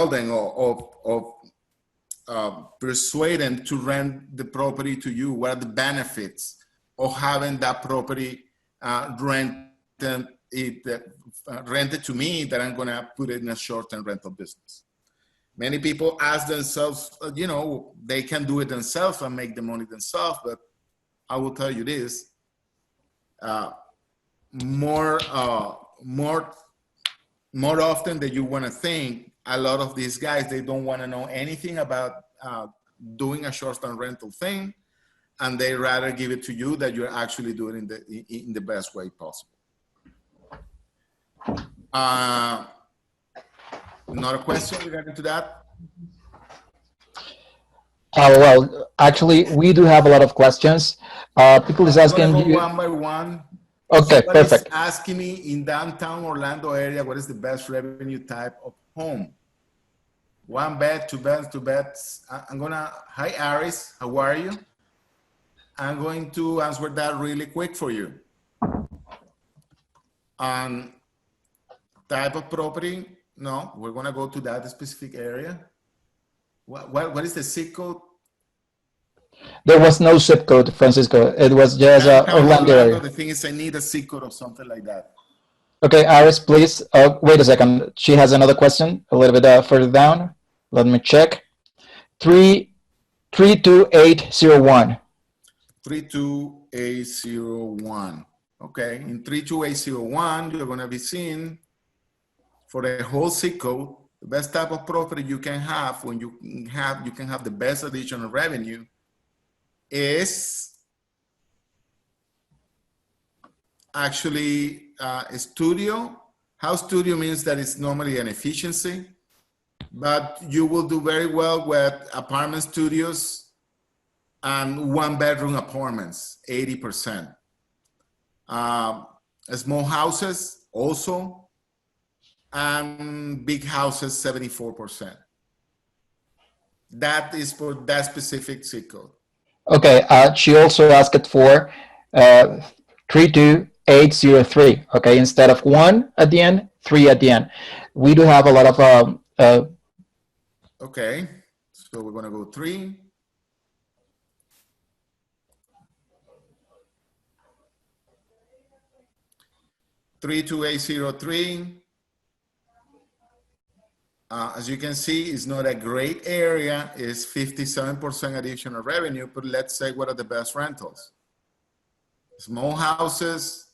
them or persuade them to rent the property to you. What are the benefits of having that property rented to me that I'm going to put it in a short-term rental business. Many people ask themselves, they can do it themselves and make the money themselves, but I will tell you this, more often than you want to think, a lot of these guys, they don't want to know anything about doing a short-term rental thing, and they rather give it to you that you're actually doing it in the best way possible. Another question regarding to that? Well, actually, we do have a lot of questions. People is asking I'm gonna go you. one by one. Okay, Somebody's perfect. asking me in downtown Orlando area, what is the best revenue type of home? One bed, two beds, two beds. Hi Aris, how are you? I'm going to answer that really quick for you. Type of property, no, we're gonna go to that specific area. What is the zip code? There was no zip code, Francisco. It was just Orlando area. The thing is, I need a zip code or something like that. Okay, Iris, please. Wait a second. She has another question a little bit further down. Let me check. 32801. 32801. Okay, in 32801, you're going to be seeing for the whole zip code, the best type of property you can have when you can have the best additional revenue is actually a studio. House studio means that it's normally an efficiency, but you will do very well with apartment studios and one-bedroom apartments, 80%. Small houses also, and big houses, 74%. That is for that specific zip code. Okay, she also asked for 32803. Okay, instead of 1 at the end, 3 at the end. We do have a lot of. Okay, so we're gonna go 3. Three to 803. As you can see, it's not a great area. It's 57% additional revenue, but let's say what are the best rentals? Small houses,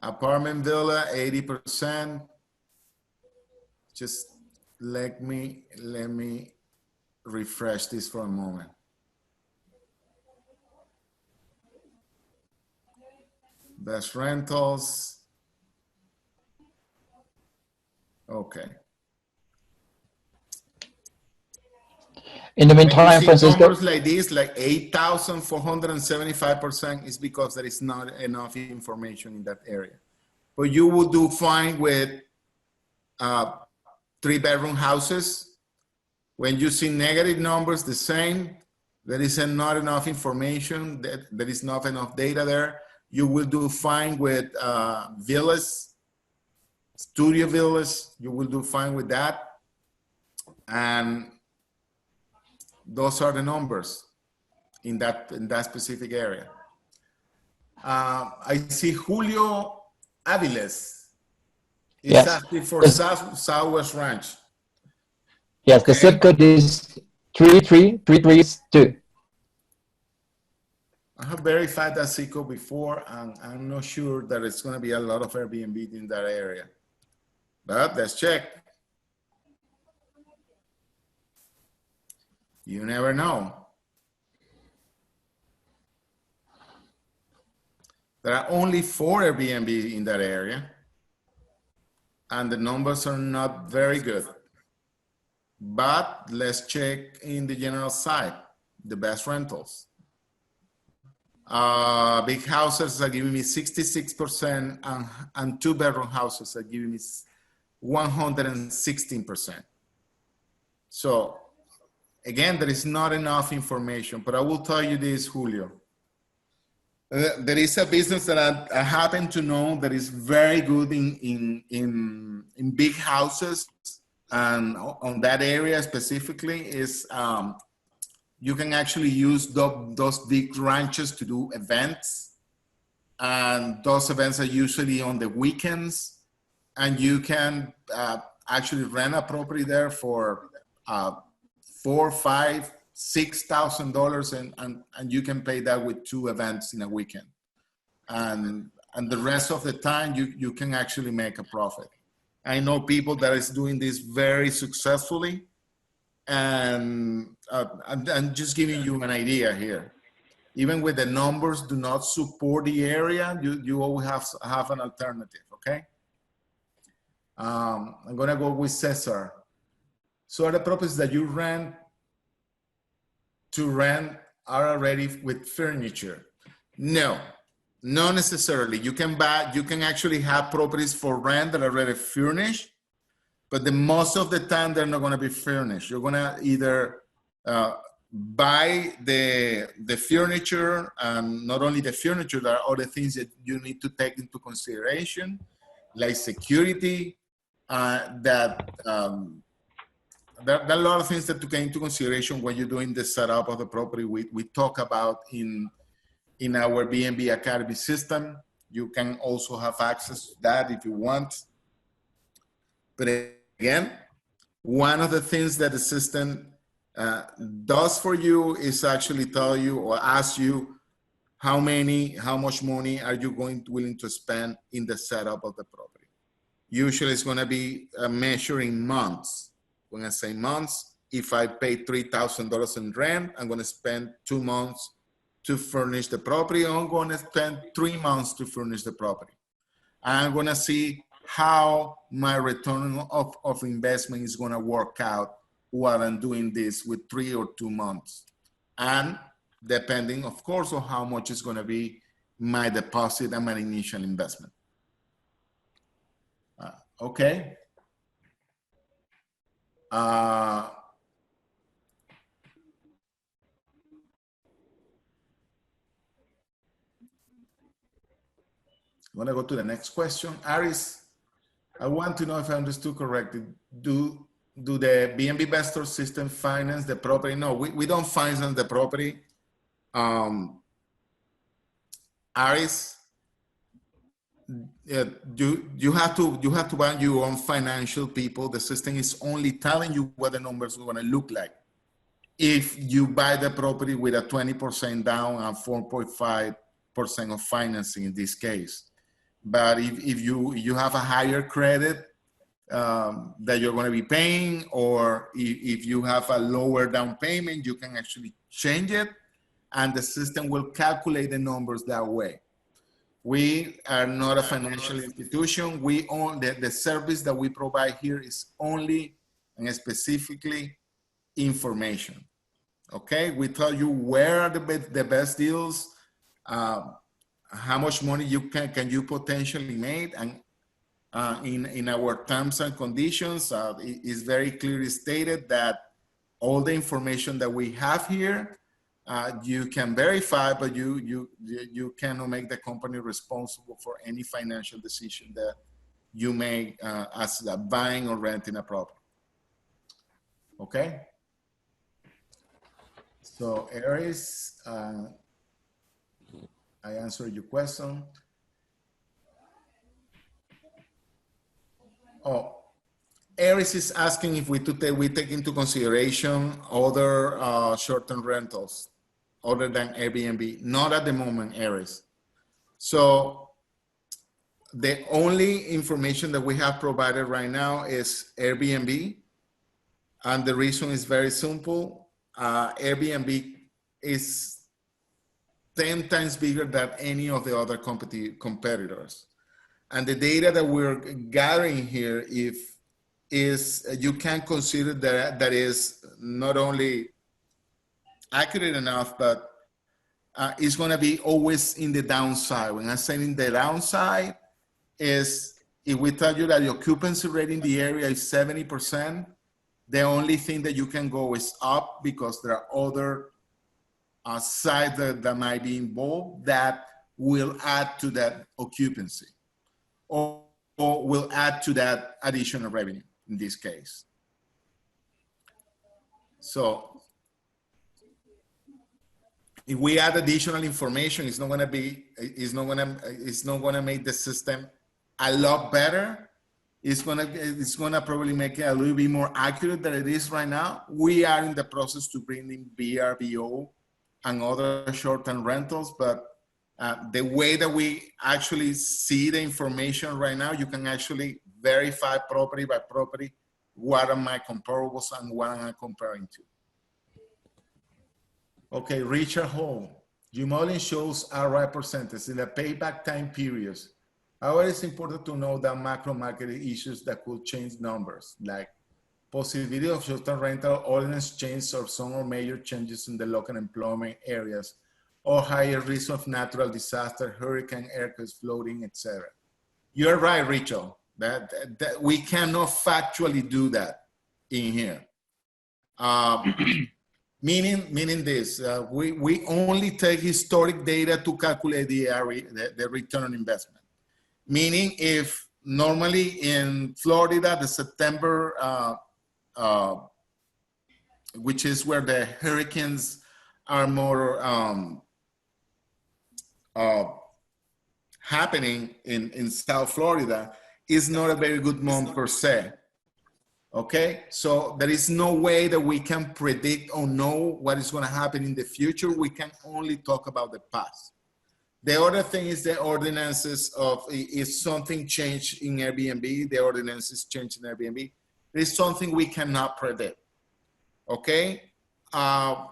apartment villa, 80%. Just let me refresh this for a moment. Best rentals. Okay. In the meantime, Francisco, numbers like this, like 8,475%, is because there is not enough information in that area. But you will do fine with 3-bedroom houses. When you see negative numbers, the same, there is not enough information, there is not enough data there. You will do fine with villas, studio villas, you will do fine with that. And those are the numbers in that specific area. I see Julio Aviles is asking for Southwest Ranch. Yes, okay. The zip code is 33332. I have verified that zip code before, and I'm not sure that it's going to be a lot of Airbnb in that area. But let's check. You never know. There are only 4 Airbnb in that area, and the numbers are not very good. But let's check in the general side, the best rentals. Big houses are giving me 66%, and 2-bedroom houses are giving me 116%. So again, there is not enough information, but I will tell you this, Julio. There is a business that I happen to know that is very good in big houses, and on that area specifically is you can actually use those big ranches to do events, and those events are usually on the weekends, and you can actually rent a property there for $4, $5, $6,000, and you can pay that with 2 events in a weekend, and the rest of the time you can actually make a profit. I know people that is doing this very successfully, and I'm just giving you an idea here. Even with the numbers do not support the area, you always have an alternative. Okay. I'm gonna go with Cesar. So are the properties that you rent are already with furniture? No, not necessarily. You can actually have properties for rent that are already furnished, but the most of the time they're not gonna be furnished. You're gonna either buy the furniture, and not only the furniture, there are other things that you need to take into consideration, like security, there are a lot of things that to take into consideration when you're doing the setup of the property. We talk about in our Bnb Academy system. You can also have access to that if you want. But again, one of the things that the system does for you is actually tell you or ask you how much money are you willing to spend in the setup of the property. Usually it's going to be measuring months. When I say months, if I pay $3,000 in rent, I'm going to spend 2 months to furnish the property. I'm going to spend 3 months to furnish the property. I'm going to see how my return of investment is going to work out while I'm doing this with 3 or 2 months. And depending, of course, on how much is going to be my deposit and my initial investment. Okay. I'm going to go to the next question. Aris, I want to know if I understood correctly. Do the Bnbvestor system finance the property? No, we don't finance the property. Aris, you have to buy your own financial people. The system is only telling you what the numbers are going to look like. If you buy the property with a 20% down and 4.5% of financing in this case. But if you have a higher credit that you're going to be paying, or if you have a lower down payment, you can actually change it, and the system will calculate the numbers that way. We are not a financial institution. We own the service that we provide here is only and specifically information. Okay, we tell you where are the best deals, how much money you can you potentially make, and in our terms and conditions, it is very clearly stated that all the information that we have here, you can verify, but you cannot make the company responsible for any financial decision that you make as buying or renting a property. Okay. So Aries, I answered your question. Oh, Aries is asking if we take into consideration other short-term rentals other than Airbnb. Not at the moment, Aries. So the only information that we have provided right now is Airbnb. And the reason is very simple. Airbnb is 10 times bigger than any of the other competitors. And the data that we're gathering here is you can consider that is not only accurate enough, but it's going to be always in the downside. When I'm saying the downside is if we tell you that the occupancy rate in the area is 70%, the only thing that you can go is up because there are other sides that might be involved that will add to that occupancy or will add to that additional revenue in this case. So if we add additional information, it's not going to make the system a lot better. it's gonna probably make it a little bit more accurate than it is right now. We are in the process to bring in VRBO and other short-term rentals, but the way that we actually see the information right now, you can actually verify property by property, what are my comparables and what am I comparing to. Okay, Richard Hall, your modeling shows ROI percentage in the payback time periods. However, it's important to know that macro market issues that could change numbers, like possibility of short-term rental ordinance change or some or major changes in the local employment areas, or higher risk of natural disaster, hurricane, earthquakes, flooding, etc. You're right, Rachel, that we cannot factually do that in here. Meaning this, we only take historic data to calculate the return on investment. Meaning if normally in Florida, the September, which is where the hurricanes are more happening in South Florida, is not a very good month per se. Okay, so there is no way that we can predict or know what is going to happen in the future. We can only talk about the past. The other thing is the ordinances of if something changed in Airbnb, the ordinances changed in Airbnb. There's something we cannot predict. Okay, the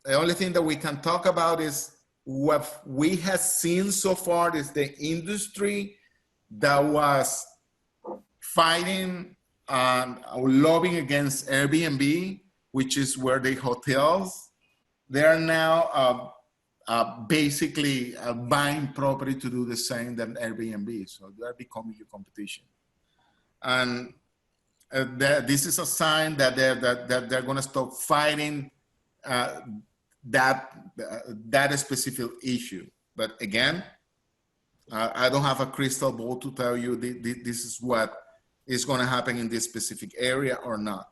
only thing that we can talk about is what we have seen so far is the industry that was fighting or lobbying against Airbnb, which is where the hotels, they are now basically buying property to do the same than Airbnb. So they are becoming your competition. And this is a sign that they're going to stop fighting that specific issue. But again, I don't have a crystal ball to tell you this is what is going to happen in this specific area or not.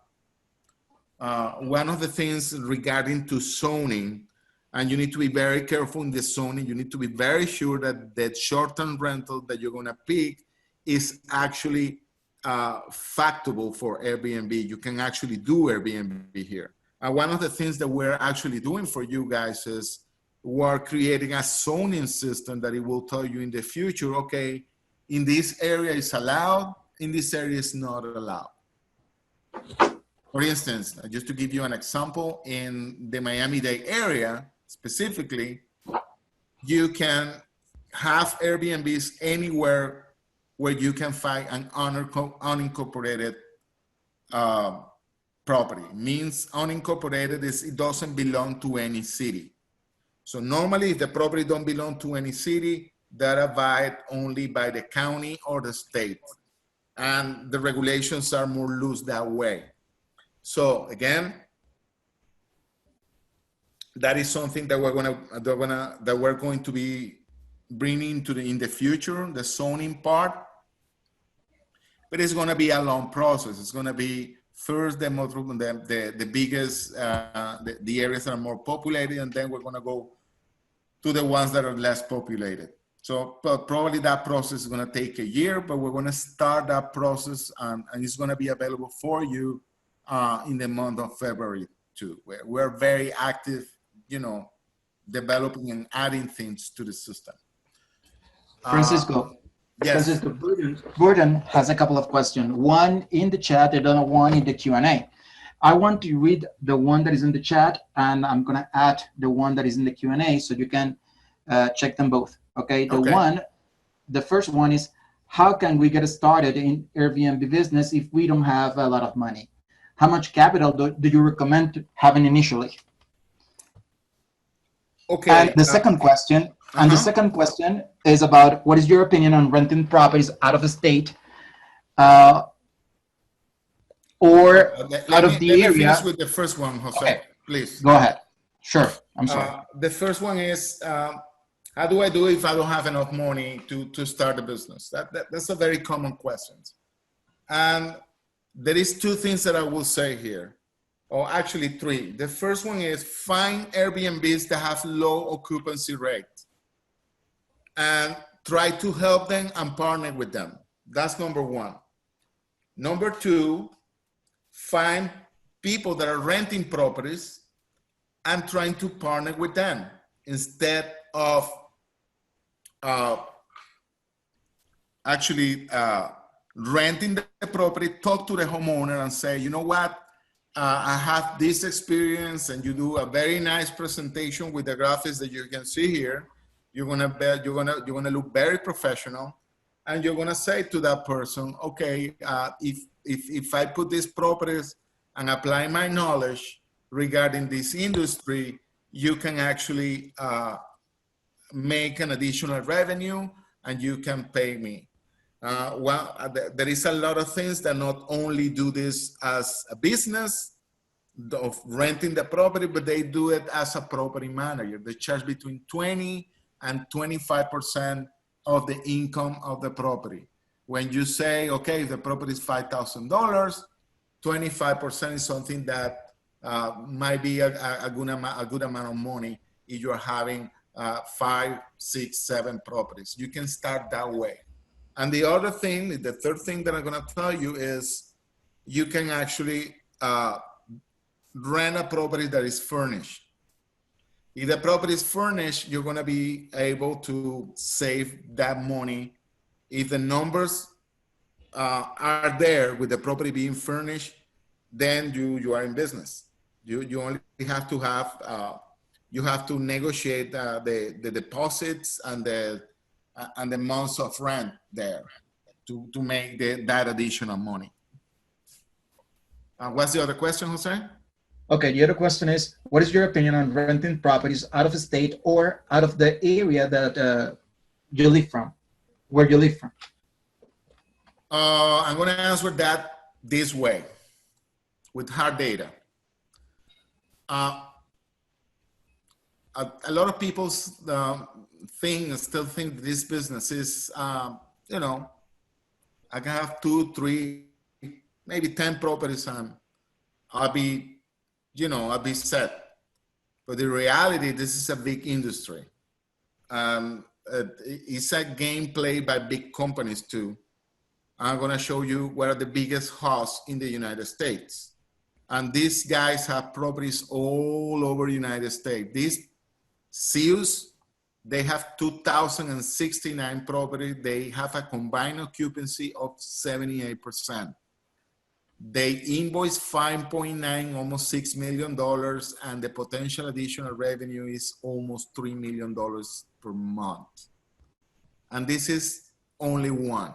One of the things regarding to zoning, and you need to be very careful in the zoning, you need to be very sure that that short-term rental that you're going to pick is actually factable for Airbnb. You can actually do Airbnb here. And one of the things that we're actually doing for you guys is we're creating a zoning system that it will tell you in the future, okay, in this area is allowed, in this area is not allowed. For instance, just to give you an example, in the Miami-Dade area, specifically, you can have Airbnbs anywhere where you can find an unincorporated property. Means unincorporated is it doesn't belong to any city. So normally if the property don't belong to any city, that abide only by the county or the state. And the regulations are more loose that way. So again, that is something that we're going to be bringing to in the future, the zoning part. But it's going to be a long process. It's going to be first the biggest, the areas that are more populated, and then we're going to go to the ones that are less populated. So but probably that process is going to take a year, but we're going to start that process, and it's going to be available for you in the month of February too. We're very active, developing and adding things to the system. Francisco. Yes. Francisco, Gordon has a couple of questions. One in the chat and another one in the Q&A. I want to read the one that is in the chat, and I'm going to add the one that is in the Q&A so you can check them both. Okay. The first one is, how can we get started in Airbnb business if we don't have a lot of money? How much capital do you recommend having initially? Okay. And the second question, the second question is about what is your opinion on renting properties out of the state or out of the area? Let me finish with the first one, Jose. Okay. Please. Go ahead. Sure. I'm sorry. The first one is, how do I do it if I don't have enough money to start a business? That's a very common question. And there is two things that I will say here, or actually three. The first one is find Airbnbs that have low occupancy rate and try to help them and partner with them. That's number one. Number two, find people that are renting properties and trying to partner with them instead of actually renting the property. Talk to the homeowner and say, you know what, I have this experience, and you do a very nice presentation with the graphics that you can see here. You're gonna look very professional, and you're gonna say to that person, okay, if I put these properties and apply my knowledge regarding this industry, you can actually make an additional revenue, and you can pay me. There is a lot of things that not only do this as a business of renting the property, but they do it as a property manager. They charge between 20 and 25% of the income of the property. When you say, okay, if the property is $5,000, 25% is something that might be a good amount of money if you're having 5, 6, 7 properties. You can start that way. And the other thing, the third thing that I'm going to tell you is you can actually rent a property that is furnished. If the property is furnished, you're going to be able to save that money. If the numbers are there with the property being furnished, then you are in business. You only have to have, you have to negotiate the deposits and the months of rent there to make that additional money. What's the other question, Jose? Okay, the other question is, what is your opinion on renting properties out of the state or out of the area that you live from, where you live from? I'm going to answer that this way, with hard data. A lot of people still think this business is, you know, I can have 2, 3, maybe 10 properties and I'll be set. But the reality, this is a big industry. It's a game played by big companies too. I'm going to show you what are the biggest hosts in the United States. And these guys have properties all over the United States. These CEOs, they have 2,069 properties. They have a combined occupancy of 78%. They invoice $5.9, almost $6 million, and the potential additional revenue is almost $3 million per month. And this is only one.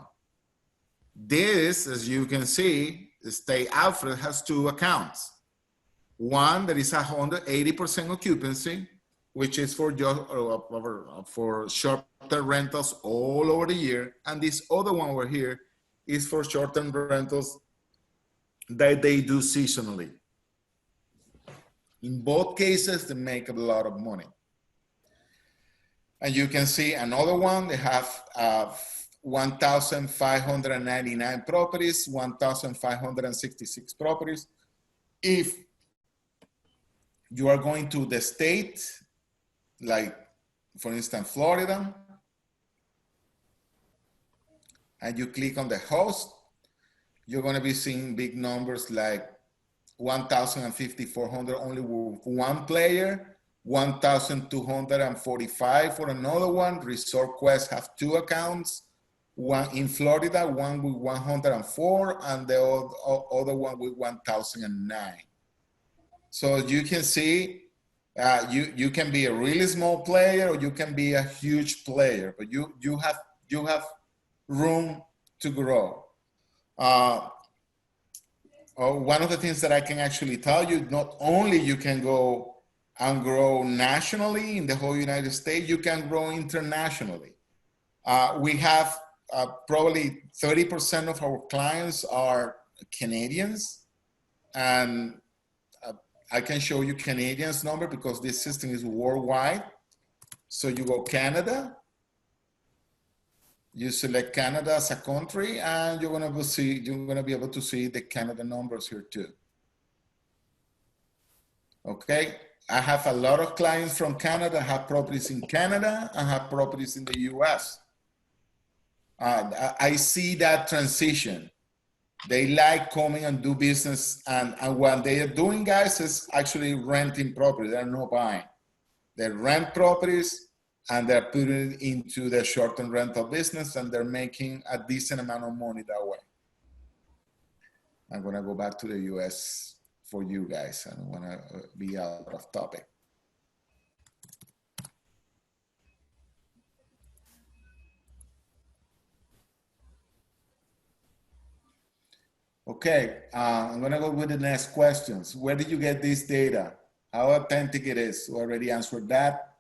This, as you can see, State Alfred has 2 accounts. One that is 180% occupancy, which is for short-term rentals all over the year. And this other one over here is for short-term rentals that they do seasonally. In both cases, they make a lot of money. And you can see another one, they have 1,599 properties, 1,566 properties. If you are going to the state, like for instance, Florida, and you click on the host, you're going to be seeing big numbers like 1,500 only with one player, 1,245 for another one. Resort Quest have 2 accounts, one in Florida, one with 104, and the other one with 1,009. So you can see, you can be a really small player or you can be a huge player, but you have room to grow. One of the things that I can actually tell you, not only you can go and grow nationally in the whole United States, you can grow internationally. We have probably 30% of our clients are Canadians, and I can show you Canadians number because this system is worldwide. So you go Canada, you select Canada as a country, and you're gonna be able to see the Canada numbers here too. Okay, I have a lot of clients from Canada, have properties in Canada, and have properties in the US. I see that transition. They like coming and do business, and what they are doing, guys, is actually renting property. They're not buying. They rent properties and they're putting it into the short-term rental business, and they're making a decent amount of money that way. I'm gonna go back to the US for you guys. I don't wanna be out of topic. Okay, I'm gonna go with the next questions. Where did you get this data? How authentic it is? We already answered that.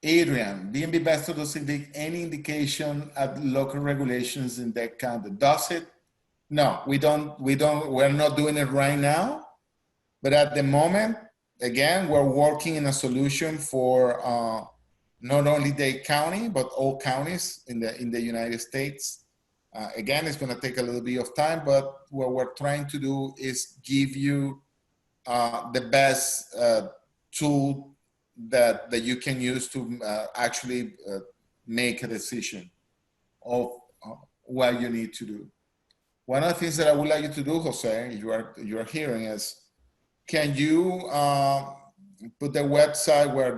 Adrian, Bnbvestor doesn't give any indication at local regulations in that county. Does it? No, we're not doing it right now. But at the moment, again, we're working in a solution for not only Dade County, but all counties in the United States. Again, it's going to take a little bit of time, but what we're trying to do is give you the best tool that you can use to actually make a decision of what you need to do. One of the things that I would like you to do, Jose, you are hearing is, can you put the website where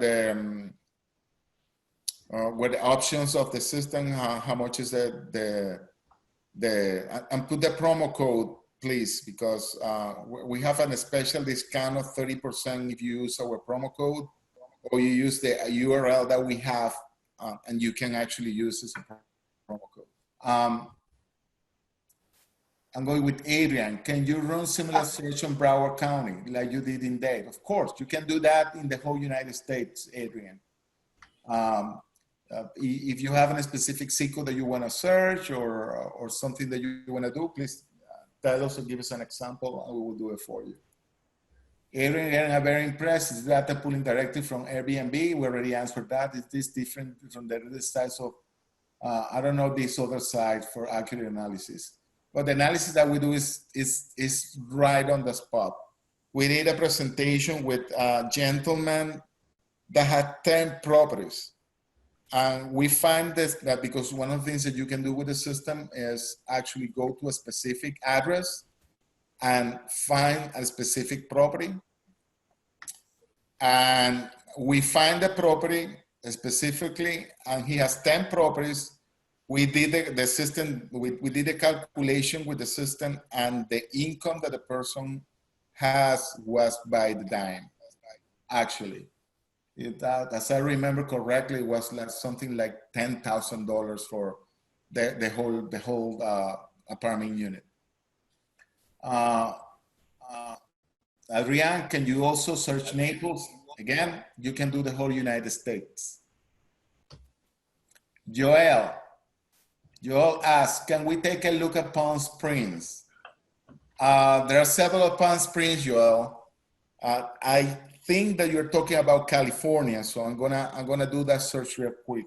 the options of the system, how much is and put the promo code, please, because we have a special discount of 30% if you use our promo code, or you use the URL that we have, and you can actually use this promo code. I'm going with Adrian. Can you run similar search on Broward County like you did in Dade? Of course, you can do that in the whole United States, Adrian. If you have a specific zip code that you want to search or something that you want to do, please tell us or give us an example and we will do it for you. Adrian, I'm very impressed. Is data pulling directly from Airbnb? We already answered that. Is this different from the other side? So I don't know this other side for accurate analysis. But the analysis that we do is right on the spot. We did a presentation with a gentleman that had 10 properties. And we find that because one of the things that you can do with the system is actually go to a specific address and find a specific property. And we find the property specifically, and he has 10 properties. We did the system, we did a calculation with the system, and the income that the person has was by the dime, actually. As I remember correctly, it was like something like $10,000 for the whole apartment unit. Adrian, can you also search Naples? Again, you can do the whole United States. Joel asks, can we take a look at Palm Springs? There are several Palm Springs, Joel. I think that you're talking about California, so I'm gonna do that search real quick.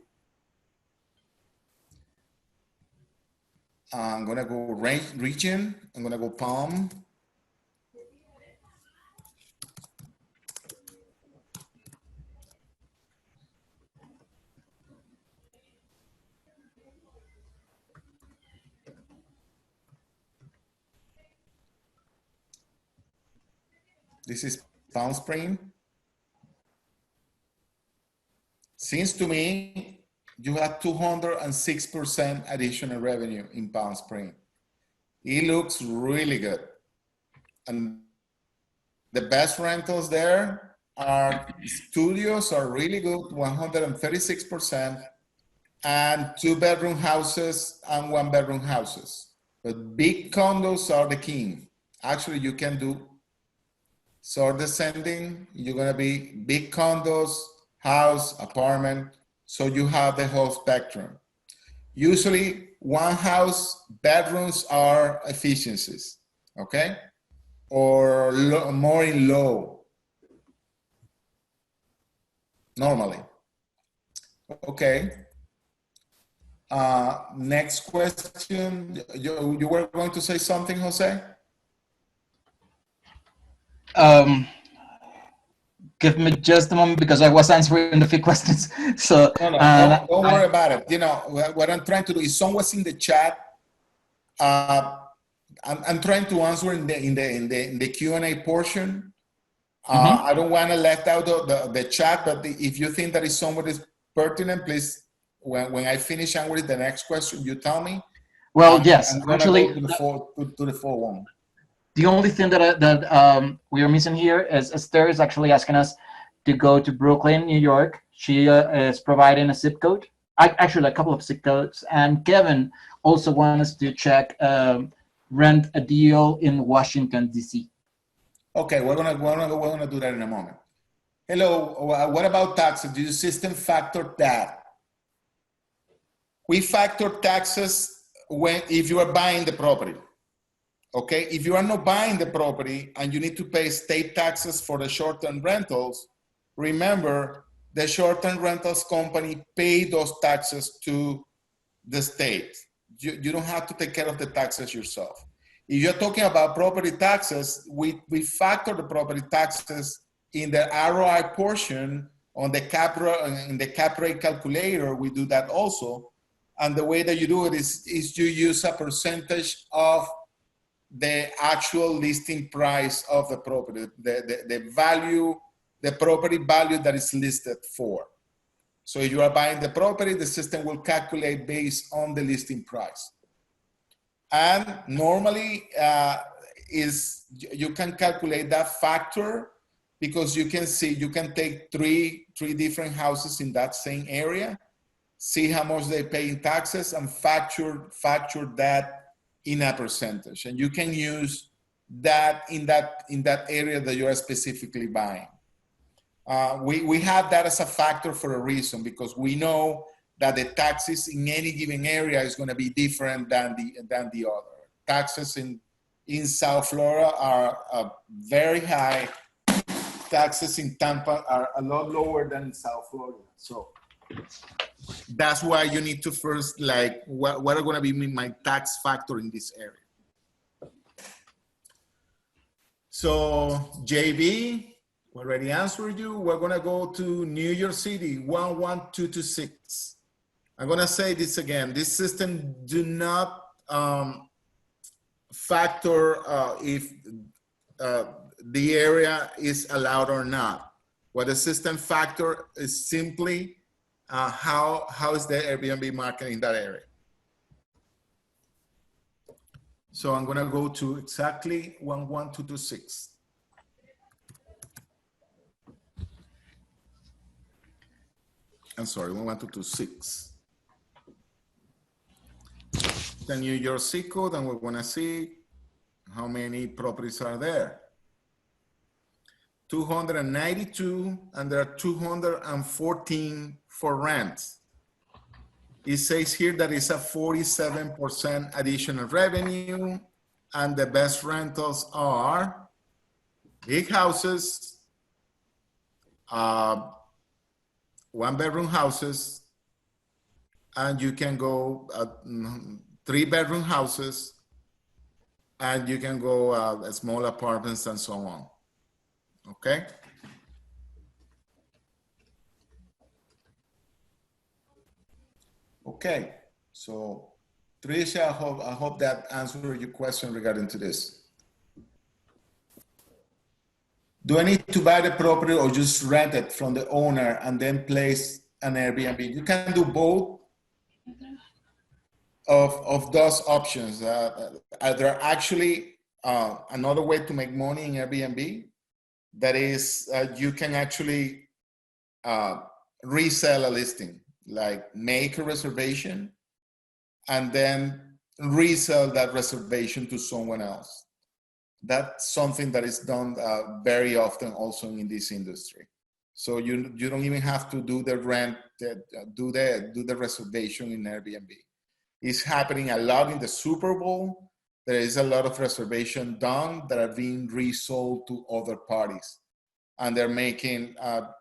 I'm gonna go region. I'm gonna go Palm. This is Palm Spring. Seems to me you have 206% additional revenue in Palm Spring. It looks really good. And the best rentals there are studios are really good, 136%, and 2-bedroom houses and 1-bedroom houses. But big condos are the king. Actually, you can do sort descending. You're gonna be big condos, house, apartment. So you have the whole spectrum. Usually one house bedrooms are efficiencies, okay? Or more in low, normally. Okay. Next question. You were going to say something, Jose? Give me just a moment because I was answering a few questions. So don't worry about it. You know, what I'm trying to do is someone's in the chat I'm trying to answer in the Q&A portion. Mm-hmm. I don't want to let out the chat, but if you think that is somewhat is pertinent, please, when I finish answering the next question, you tell me. Well, yes, I'm gonna actually, go to the full one. the only thing that we are missing here is Esther is actually asking us to go to Brooklyn, New York. She is providing a zip code, actually a couple of zip codes, and Kevin also wants us to check rent a deal in Washington D.C. Okay, we're gonna do that in a moment. Hello, what about taxes? Do your system factor that? We factor taxes if you are buying the property. Okay, if you are not buying the property and you need to pay state taxes for the short-term rentals, remember the short-term rentals company pay those taxes to the state. You don't have to take care of the taxes yourself. If you're talking about property taxes, we factor the property taxes in the ROI portion on the in the cap rate calculator. We do that also. And the way that you do it is you use a percentage of the actual listing price of the property, the value, the property value that is listed for. So if you are buying the property, the system will calculate based on the listing price. And normally you can calculate that factor because you can see, you can take three different houses in that same area, see how much they pay in taxes and factor that in a percentage. And you can use that in that area that you are specifically buying. We have that as a factor for a reason, because we know that the taxes in any given area is going to be different than the other. Taxes in South Florida are very high. Taxes in Tampa are a lot lower than in South Florida. So that's why you need to first, like, what are going to be my tax factor in this area? So JB, we already answered you. We're going to go to New York City, 11226. I'm going to say this again. This system do not factor if the area is allowed or not. What the system factor is simply how is the Airbnb market in that area. So I'm going to go to exactly 11226. I'm sorry, 11226. The New York zip code, and we're going to see how many properties are there. 292, and there are 214 for rent. It says here that it's a 47% additional revenue, and the best rentals are big houses, one-bedroom houses, and you can go 3-bedroom houses, and you can go small apartments and so on. Okay. Okay. So Tricia, I hope that answered your question regarding to this. Do I need to buy the property or just rent it from the owner and then place an Airbnb? You can do both of those options. There are actually another way to make money in Airbnb. That is, you can actually resell a listing, like make a reservation and then resell that reservation to someone else. That's something that is done very often also in this industry. So you don't even have to do the rent, do the reservation in Airbnb. It's happening a lot in the Super Bowl. There is a lot of reservation done that are being resold to other parties. And they're making,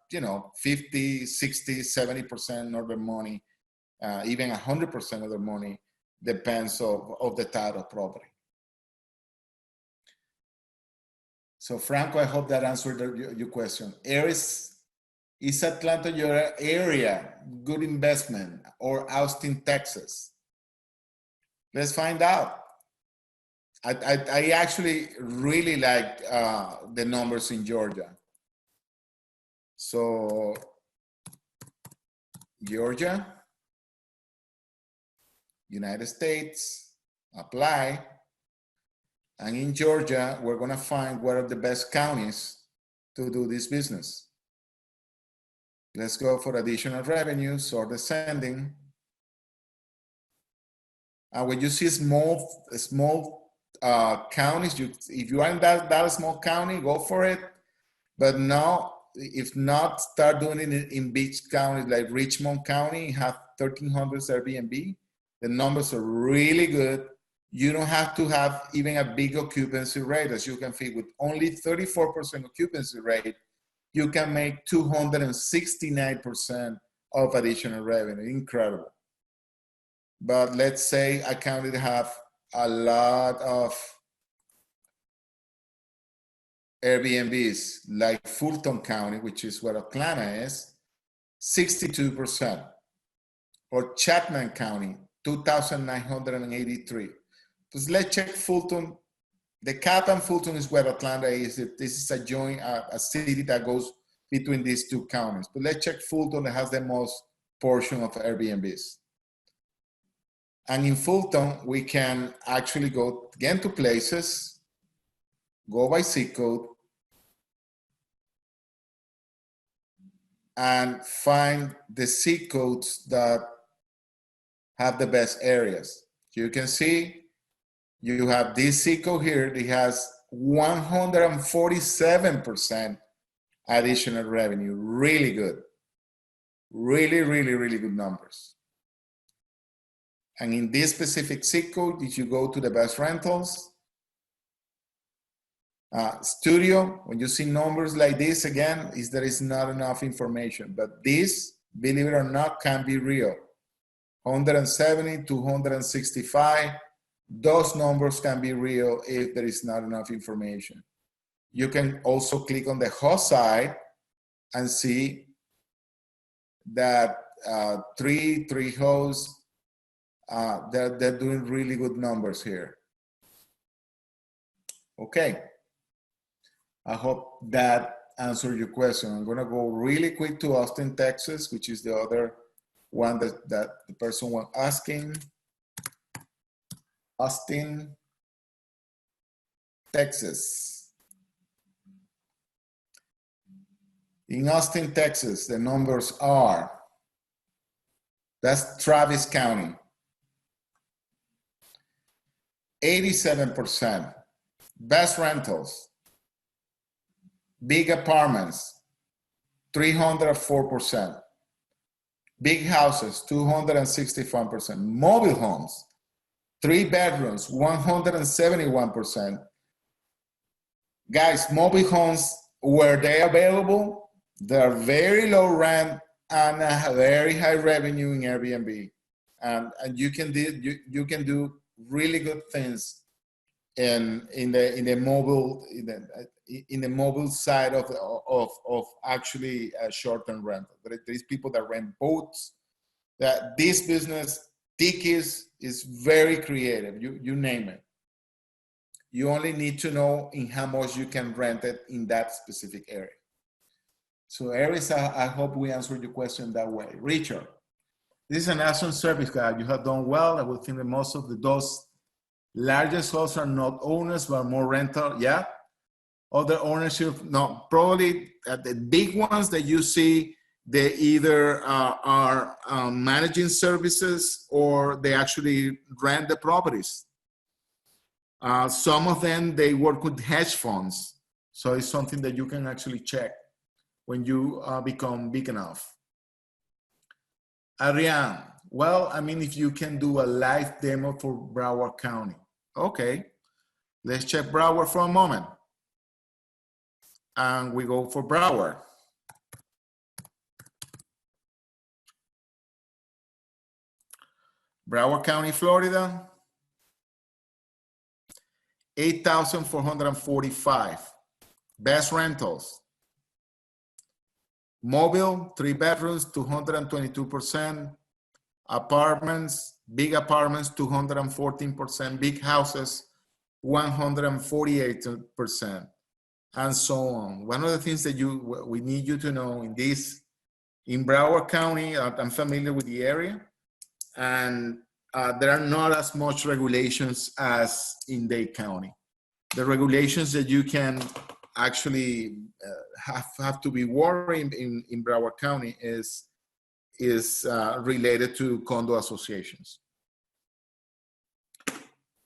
50, 60, 70% of their money, even 100% of their money, depends of the type of property. So Franco, I hope that answered your question. Is Atlanta your area good investment, or Austin, Texas? Let's find out. I actually really like the numbers in Georgia. So Georgia, United States, apply. And in Georgia, we're gonna find what are the best counties to do this business. Let's go for additional revenue, sort descending. And when you see small counties, if you are in that small county, go for it. But now, if not, start doing it in big counties like Richmond County, have 1,300 Airbnb. The numbers are really good. You don't have to have even a big occupancy rate, as you can see. With only 34% occupancy rate, you can make 269% of additional revenue. Incredible. But let's say a county that have a lot of Airbnbs, like Fulton County, which is where Atlanta is, 62%. Or Chapman County, 2,983. So let's check Fulton. The cap and Fulton is where Atlanta is. This is a joint, a city that goes between these two counties. But let's check Fulton that has the most portion of Airbnbs. And in Fulton, we can actually go again to places, go by zip code, and find the zip codes that have the best areas. You can see you have this zip code here that has 147% additional revenue. Really good. Really, really, really good numbers. And in this specific zip code, if you go to the best rentals, studio, when you see numbers like this, again, there is not enough information. But this, believe it or not, can be real. 170, 265, those numbers can be real if there is not enough information. You can also click on the host side and see that three hosts, they're doing really good numbers here. Okay. I hope that answered your question. I'm gonna go really quick to Austin, Texas, which is the other one that the person was asking. Austin, Texas. In Austin, Texas, the numbers are, that's Travis County, 87%. Best rentals, big apartments, 304%. Big houses, 265%. Mobile homes, 3 bedrooms, 171%. Guys, mobile homes, where they're available, they're very low rent and a very high revenue in Airbnb. And you can do really good things in the mobile side of actually short-term rental. There's people that rent boats. That this business, Tickets, is very creative. You name it. You only need to know in how much you can rent it in that specific area. So Aries, I hope we answered your question that way. Richard, this is an excellent service guide. You have done well. I would think that most of those largest hosts are not owners, but more rental. Yeah. Other ownership, no, probably the big ones that you see, they either are managing services or they actually rent the properties. Some of them, they work with hedge funds. So it's something that you can actually check when you become big enough. Ariane, well, I mean, if you can do a live demo for Broward County. Okay, let's check Broward for a moment. And we go for Broward. Broward County, Florida, 8,445. Best rentals. Mobile, 3 bedrooms, 222%. Apartments, big apartments, 214%. Big houses, 148%, and so on. One of the things that we need you to know in Broward County, I'm familiar with the area, and there are not as much regulations as in Dade County. The regulations that you can actually have to be worried in Broward County is related to condo associations.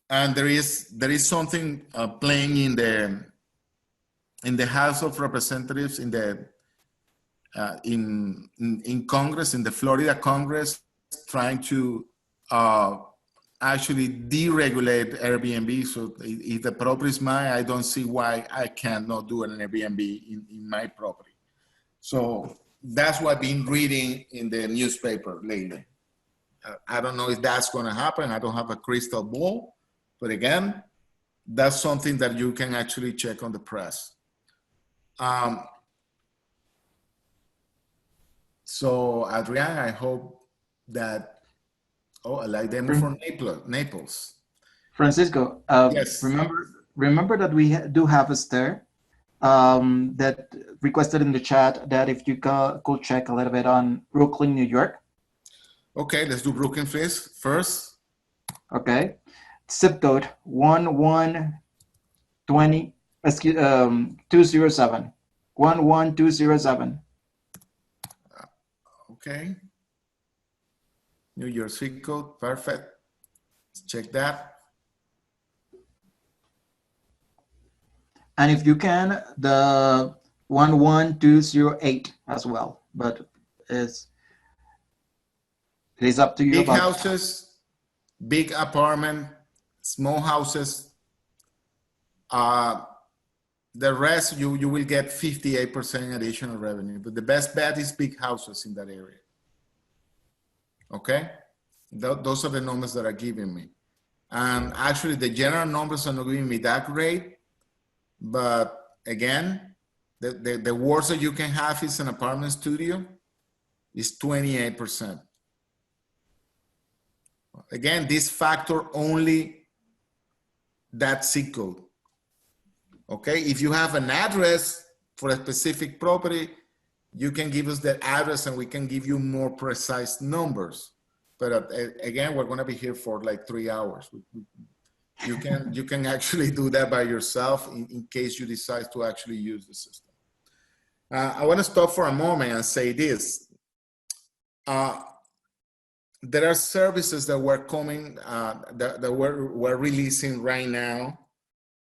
And there is something playing in the House of Representatives, in Congress, in the Florida Congress, trying to actually deregulate Airbnb. So if the property is mine, I don't see why I cannot do an Airbnb in my property. So that's what I've been reading in the newspaper lately. I don't know if that's going to happen. I don't have a crystal ball, but again, that's something that you can actually check on the press. So Adrian, I hope that, I like them from Naples. Francisco, Yes. remember that we do have a star that requested in the chat that if you could check a little bit on Brooklyn, New York. Okay, let's do Brooklyn first. Okay, zip code 11207. 11207. Okay. New York zip code, perfect. Let's check that. And if you can, the 11208 as well, but it is up to you. Big houses, big apartment, small houses. The rest, you will get 58% additional revenue, but the best bet is big houses in that area. Okay? Those are the numbers that are giving me. And actually, the general numbers are not giving me that great. But again, the worst that you can have is an apartment studio is 28%. Again, this factor only that zip code. Okay, if you have an address for a specific property, you can give us that address and we can give you more precise numbers. But again, we're going to be here for like 3 hours. You can actually do that by yourself in case you decide to actually use the system. I want to stop for a moment and say this. There are services that we're coming, that we're releasing right now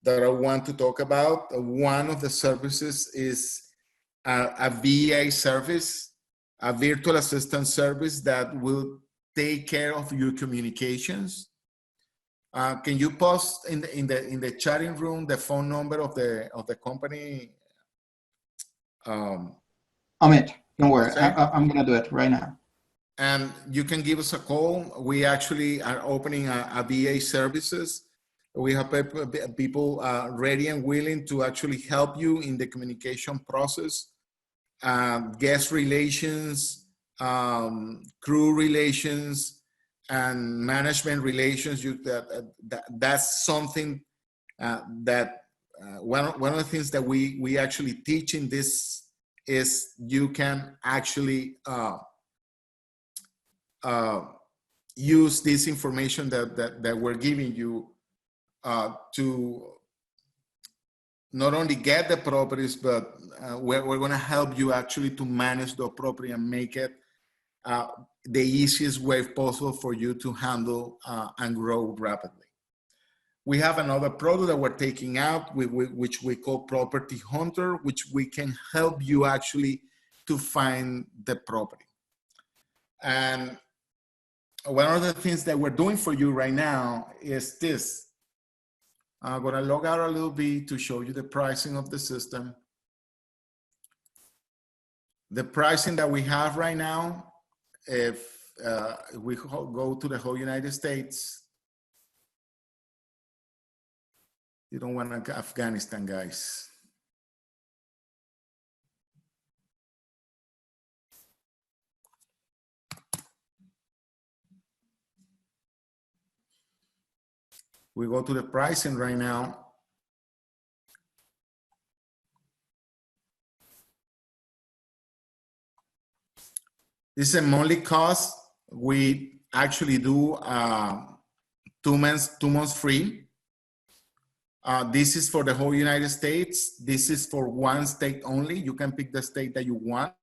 that I want to talk about. One of the services is a VA service, a virtual assistant service that will take care of your communications. Can you post in the chatting room the phone number of the company? Amit, don't worry, I'm gonna do it right now. And you can give us a call. We actually are opening a VA services. We have people ready and willing to actually help you in the communication process, guest relations, crew relations, and management relations. That's something that one of the things that we actually teach in this is you can actually use this information that we're giving you to not only get the properties, but we're going to help you actually to manage the property and make it the easiest way possible for you to handle and grow rapidly. We have another product that we're taking out, which we call Property Hunter, which we can help you actually to find the property. And one of the things that we're doing for you right now is this. I'm going to log out a little bit to show you the pricing of the system. The pricing that we have right now, if we go to the whole United States, you don't want Afghanistan, guys. We go to the pricing right now. This is a monthly cost. We actually do 2 months free. This is for the whole United States. This is for one state only. You can pick the state that you want.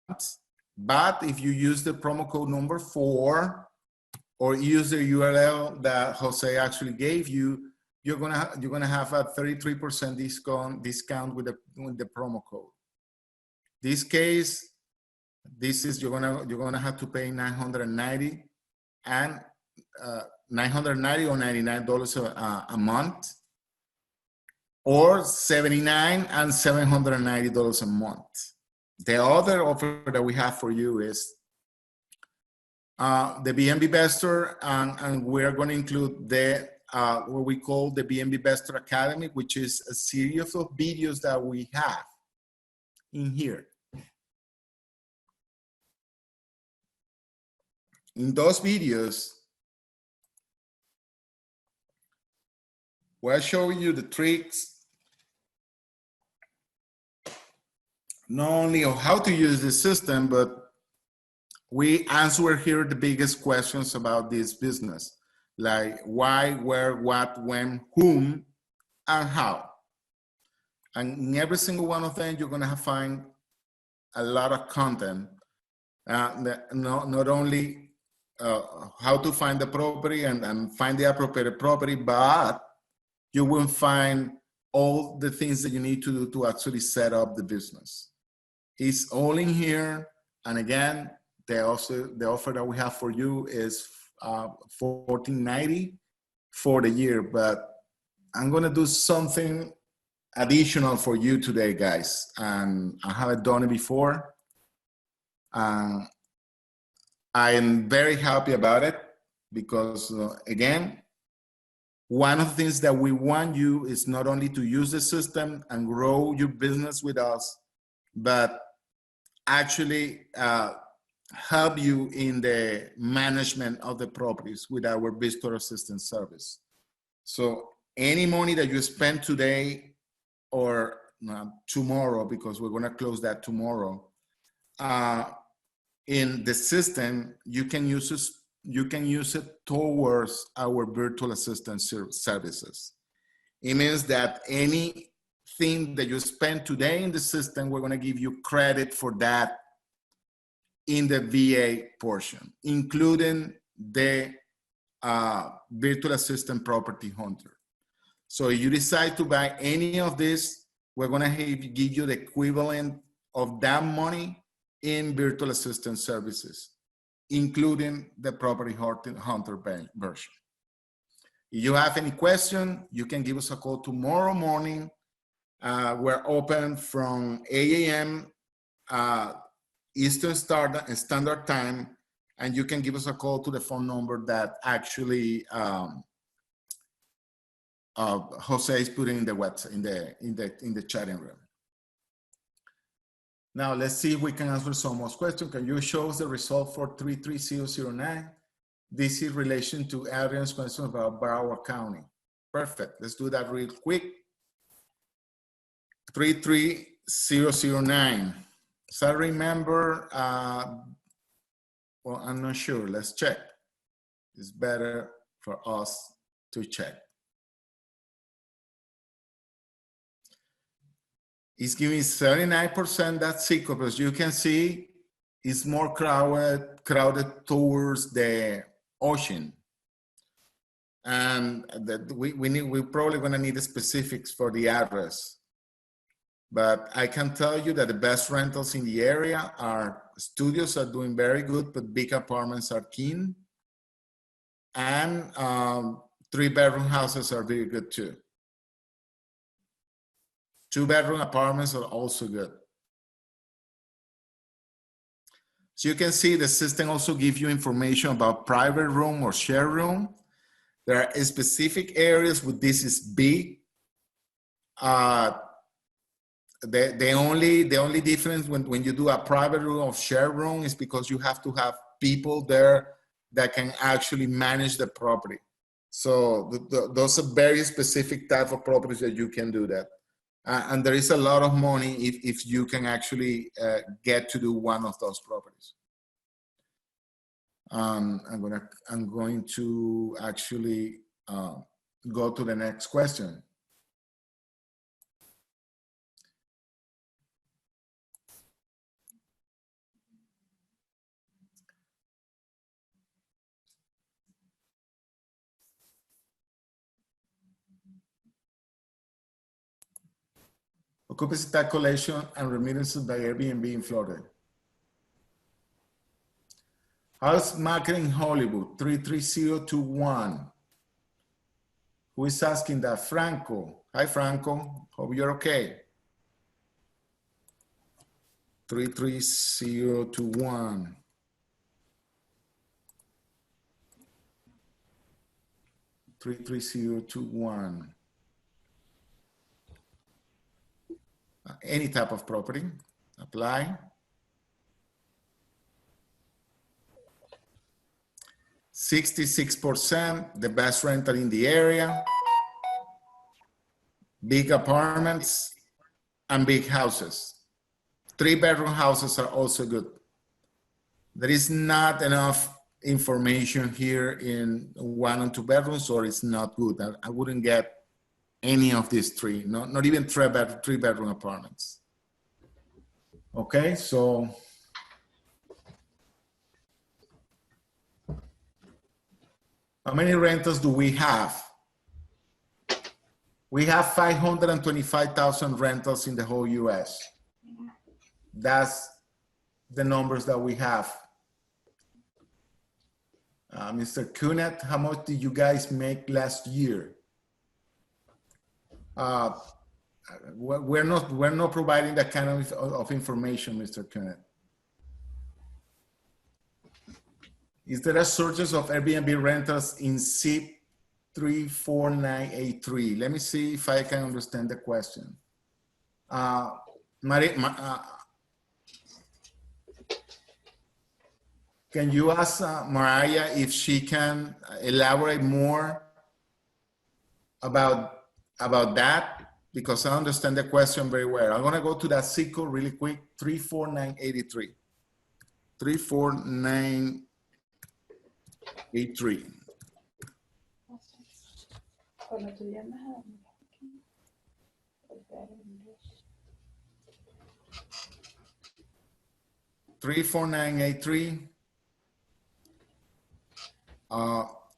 But if you use the promo code number 4 or use the URL that Jose actually gave you, you're gonna have a 33% discount with the promo code. This case, you're gonna have to pay $990 and $990 or $99 a month, or $79 and $790 a month. The other offer that we have for you is the Bnbvestor, and we're going to include the what we call the Bnbvestor Academy, which is a series of videos that we have in here. In those videos, we're showing you the tricks, not only of how to use the system, but we answer here the biggest questions about this business, like why, where, what, when, whom, and how. And in every single one of them, you're gonna find a lot of content, not only how to find the property and find the appropriate property, but you will find all the things that you need to do to actually set up the business. It's all in here. And again, the offer that we have for you is $14.90 for the year, but I'm gonna do something additional for you today, guys. And I haven't done it before. I am very happy about it because again, one of the things that we want you is not only to use the system and grow your business with us, but actually help you in the management of the properties with our visitor assistance service. So any money that you spend today or tomorrow, because we're gonna close that tomorrow, in the system, you can use it towards our virtual assistant services. It means that anything that you spend today in the system, we're going to give you credit for that in the VA portion, including the virtual assistant property hunter. So if you decide to buy any of this, we're going to give you the equivalent of that money in virtual assistant services, including the property hunter version. If you have any question, you can give us a call tomorrow morning. We're open from 8 a.m. Eastern Standard Time, and you can give us a call to the phone number that actually Jose is putting in the website, in the chatting room. Now, let's see if we can answer some more questions. Can you show us the result for 33009? This is in relation to Adrian's question about Broward County. Perfect. Let's do that real quick. 33009. So I remember, well, I'm not sure. Let's check. It's better for us to check. It's giving 79%. That's Seco, because you can see it's more crowded towards the ocean. And that we're probably going to need the specifics for the address. But I can tell you that the best rentals in the area are studios are doing very good, but big apartments are keen. And 3-bedroom houses are very good too. 2-bedroom apartments are also good. So you can see the system also gives you information about private room or share room. There are specific areas where this is big. The only difference when you do a private room or share room is because you have to have people there that can actually manage the property. So those are very specific type of properties that you can do that. And there is a lot of money if you can actually get to do one of those properties. I'm going to actually go to the next question. Occupancy tax collection and remittances by Airbnb in Florida. House marketing in Hollywood, 33021. Who is asking that? Franco. Hi, Franco. Hope you're okay. 33021. Any type of property, apply. 66%, the best rental in the area, big apartments, and big houses. 3-bedroom houses are also good. There is not enough information here in 1 and 2 bedrooms, or it's not good. I wouldn't get any of these 3, not even 3-bedroom apartments. Okay, so how many rentals do we have? We have 525,000 rentals in the whole US. That's the numbers that we have. Mr. Kunet, how much did you guys make last year? We're not providing that kind of information, Mr. Kunet. Is there a sources of Airbnb rentals in ZIP 34983? Let me see if I can understand the question. Can you ask Mariah if she can elaborate more about that? Because I understand the question very well. I'm gonna go to that zip code really quick, 34983. 34983.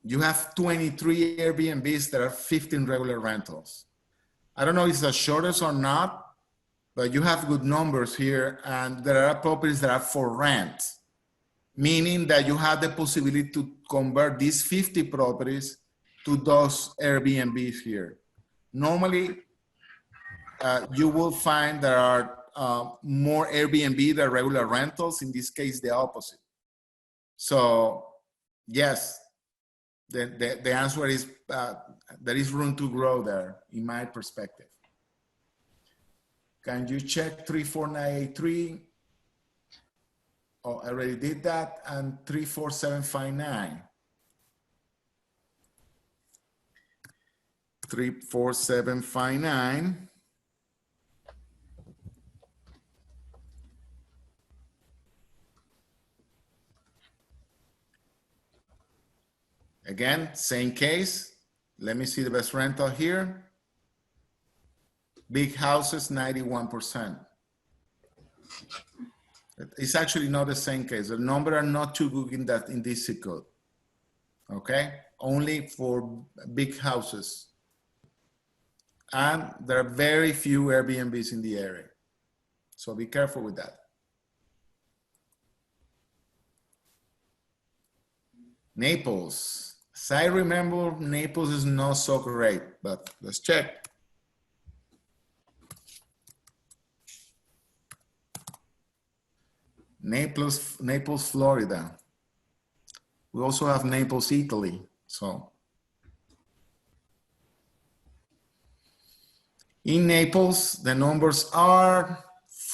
You have 23 Airbnbs that are 15 regular rentals. I don't know if it's a shortage or not, but you have good numbers here, and there are properties that are for rent, meaning that you have the possibility to convert these 50 properties to those Airbnbs here. Normally, you will find there are more Airbnb than regular rentals. In this case, the opposite. So yes, the answer is there is room to grow there, in my perspective. Can you check 34983? Oh, I already did that. And 34759. 34759. Again, same case. Let me see the best rental here. Big houses, 91%. It's actually not the same case. The numbers are not too good in this zip code. Okay, only for big houses. And there are very few Airbnbs in the area. So be careful with that. Naples. As I remember, Naples is not so great, but let's check. Naples, Florida. We also have Naples, Italy. So in Naples, the numbers are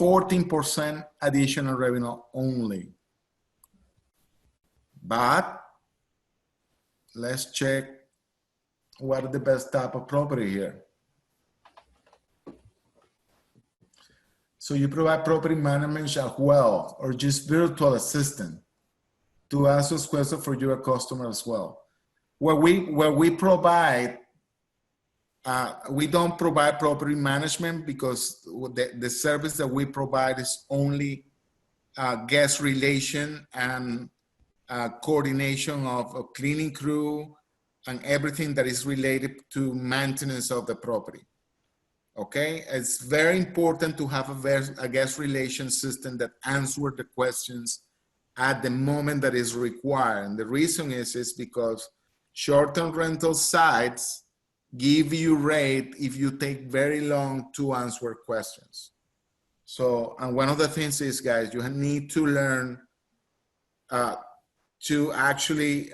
14% additional revenue only. But let's check what are the best type of property here? So you provide property management as well, or just virtual assistant to answer questions for your customer as well. Where we provide, we don't provide property management because the service that we provide is only guest relation and coordination of a cleaning crew and everything that is related to maintenance of the property. Okay, it's very important to have a guest relation system that answers the questions at the moment that is required. And the reason is because short-term rental sites give you rate if you take very long to answer questions. So, and one of the things is, guys, you need to learn to actually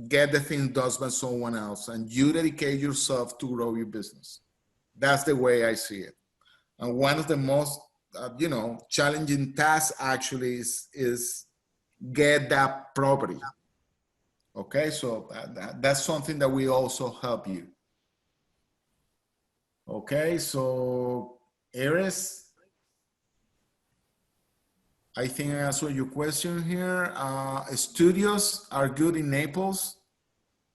get the thing done by someone else, and you dedicate yourself to grow your business. That's the way I see it. And one of the most, challenging tasks actually is get that property. Okay, so that's something that we also help you. Okay, so Iris, I think I answered your question here. Studios are good in Naples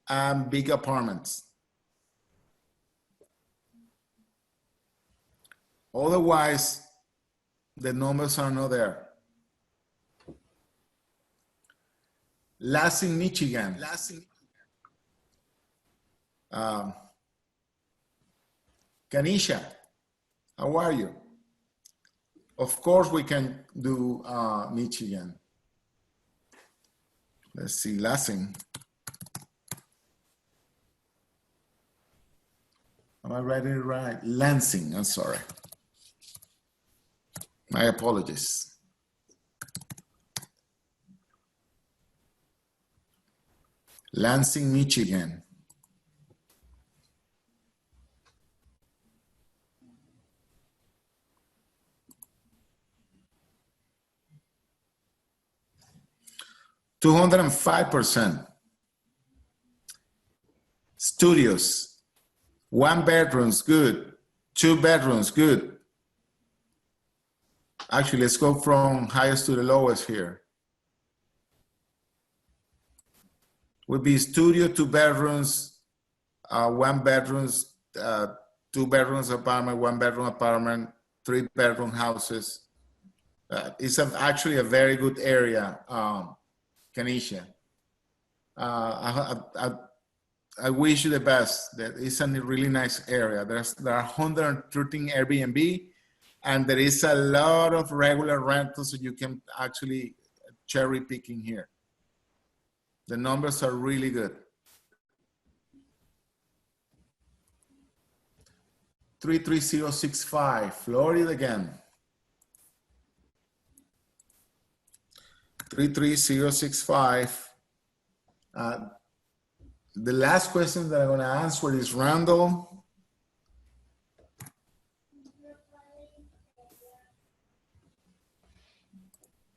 and big apartments. Otherwise, the numbers are not there. Lansing, Michigan. Kanisha, how are you? Of course, we can do Michigan. Let's see, Lansing. Am I writing it right? Lansing, I'm sorry. My apologies. Lansing, Michigan. $205. Studios, 1 bedroom's good, 2 bedrooms good. Actually, let's go from highest to the lowest here. Would be studio, 2 bedrooms, 1 bedrooms, 2 bedrooms apartment, 1 bedroom apartment, 3 bedroom houses. It's actually a very good area, Kanisha. I wish you the best. It's a really nice area. There are 113 Airbnb, and there is a lot of regular rentals, so you can actually cherry picking here. The numbers are really good. 33065, Florida again. 33065. The last question that I'm going to answer is Randall.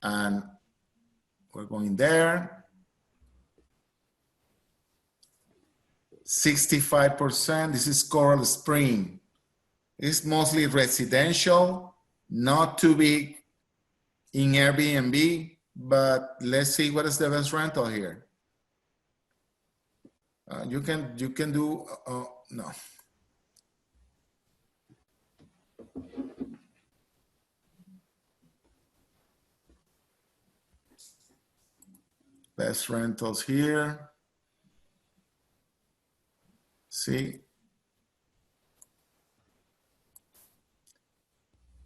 And we're going there. 65%. This is Coral Spring. It's mostly residential, not too big in Airbnb, but let's see what is the best rental here. You can do, no. Best rentals here. See.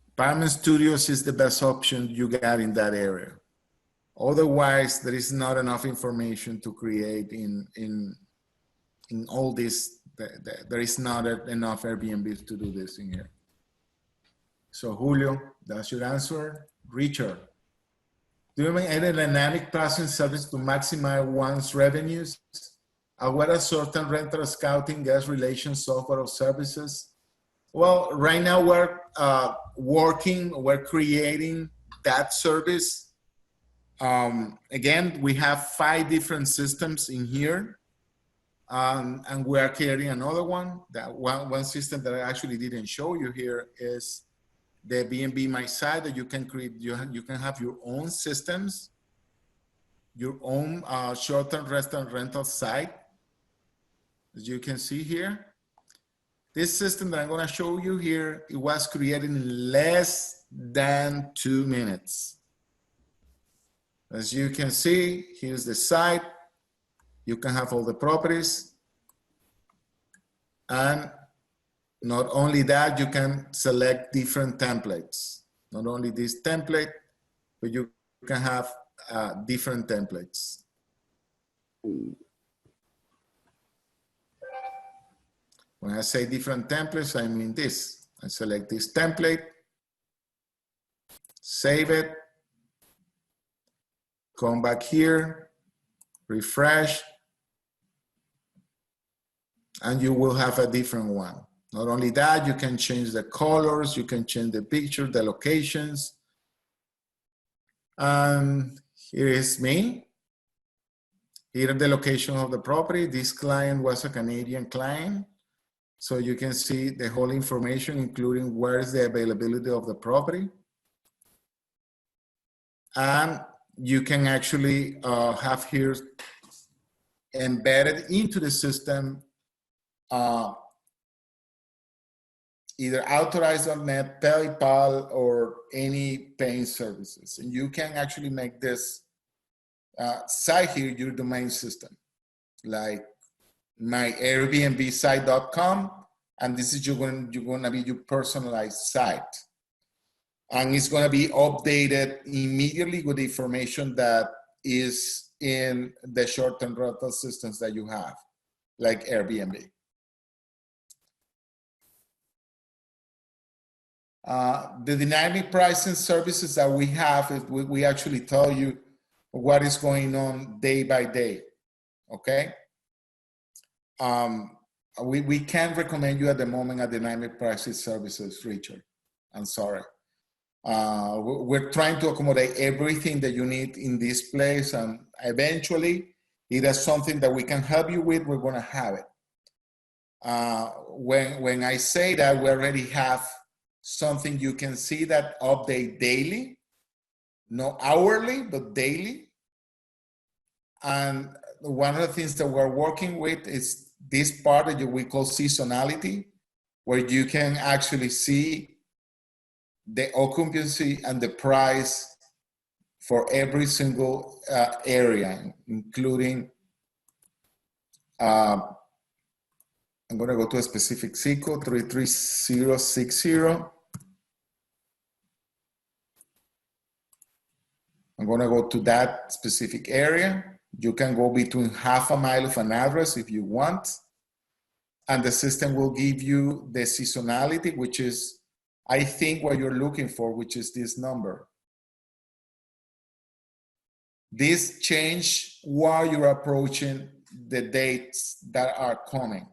Apartment studios is the best option you got in that area. Otherwise, there is not enough information to create in all this. There is not enough Airbnbs to do this in here. So Julio, that's your answer. Richard, do you make any dynamic pricing service to maximize one's revenues? What are certain rental scouting, guest relations, software or services? Well, right now we're we're creating that service. Again, we have 5 different systems in here. And we are creating another one. That one system that I actually didn't show you here is the Bnb My Site, that you can create. You can have your own systems, your own short-term restaurant rental site, as you can see here. This system that I'm going to show you here, it was created in less than 2 minutes. As you can see, here's the site. You can have all the properties. And not only that, you can select different templates. Not only this template, but you can have different templates. When I say different templates, I mean this. I select this template, save it, come back here, refresh, and you will have a different one. Not only that, you can change the colors, you can change the picture, the locations. And here is me. Here is the location of the property. This client was a Canadian client. So you can see the whole information, including where is the availability of the property. And you can actually have here embedded into the system either Authorize.net, PayPal, or any paying services. And you can actually make this site here your domain system, like my Airbnbsite.com, and this is you're going to be your personalized site. And it's going to be updated immediately with the information that is in the short-term rental systems that you have, like Airbnb. The dynamic pricing services that we have, we actually tell you what is going on day by day, okay? We can't recommend you at the moment a dynamic pricing services, Richard. I'm sorry. We're trying to accommodate everything that you need in this place, and eventually, if there's something that we can help you with, we're gonna have it. When I say that, we already have something you can see that update daily, not hourly, but daily. And one of the things that we're working with is this part that we call seasonality, where you can actually see the occupancy and the price for every single area, including, I'm going to go to a specific zip code, 33060. I'm going to go to that specific area. You can go between half a mile of an address if you want. And the system will give you the seasonality, which is, I think, what you're looking for, which is this number. This change while you're approaching the dates that are coming.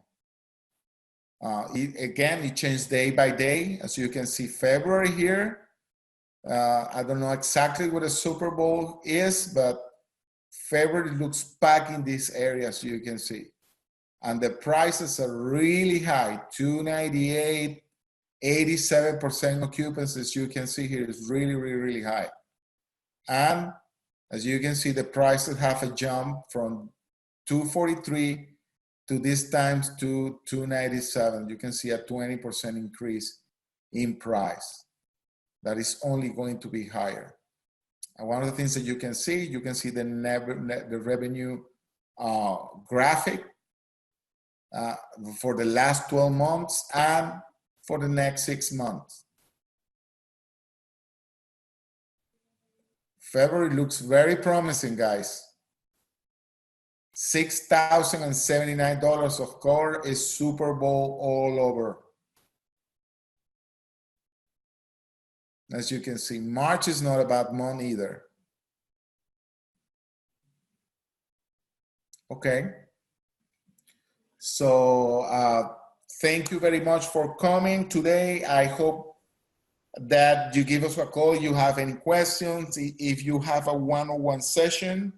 It changed day by day. As you can see, February here. I don't know exactly what a Super Bowl is, but February looks back in this area, as you can see. And the prices are really high, $298, 87% occupancy, as you can see here, is really, really, really high. And as you can see, the prices have a jump from $243 to this times to $297. You can see a 20% increase in price. That is only going to be higher. And one of the things that you can see the revenue graphic for the last 12 months and for the next 6 months. February looks very promising, guys. $6,079 of color is Super Bowl all over. As you can see, March is not a bad month either. Okay. So thank you very much for coming today. I hope that you give us a call if you have any questions. If you have a one-on-one session,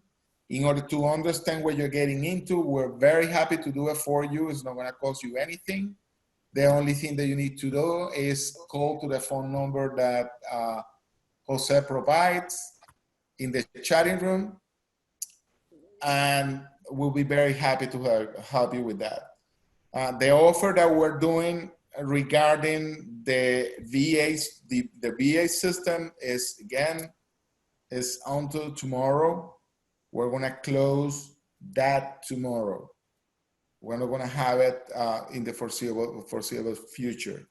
in order to understand what you're getting into. We're very happy to do it for you. It's not going to cost you anything. The only thing that you need to do is call to the phone number that Jose provides in the chatting room, and we'll be very happy to help you with that. The offer that we're doing regarding the VAs, the VA system is, again, is until tomorrow. We're going to close that tomorrow. We're not going to have it in the foreseeable future.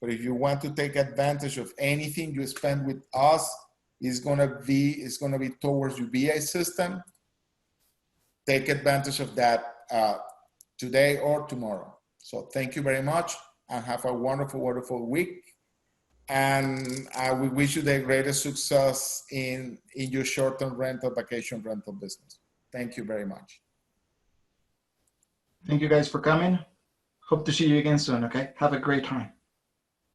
But if you want to take advantage of anything you spend with us, it's going to be towards your VA system. Take advantage of that today or tomorrow. So thank you very much, and have a wonderful, wonderful week. And we wish you the greatest success in your short-term rental, vacation rental business. Thank you very much. Thank you guys for coming. Hope to see you again soon, okay? Have a great time.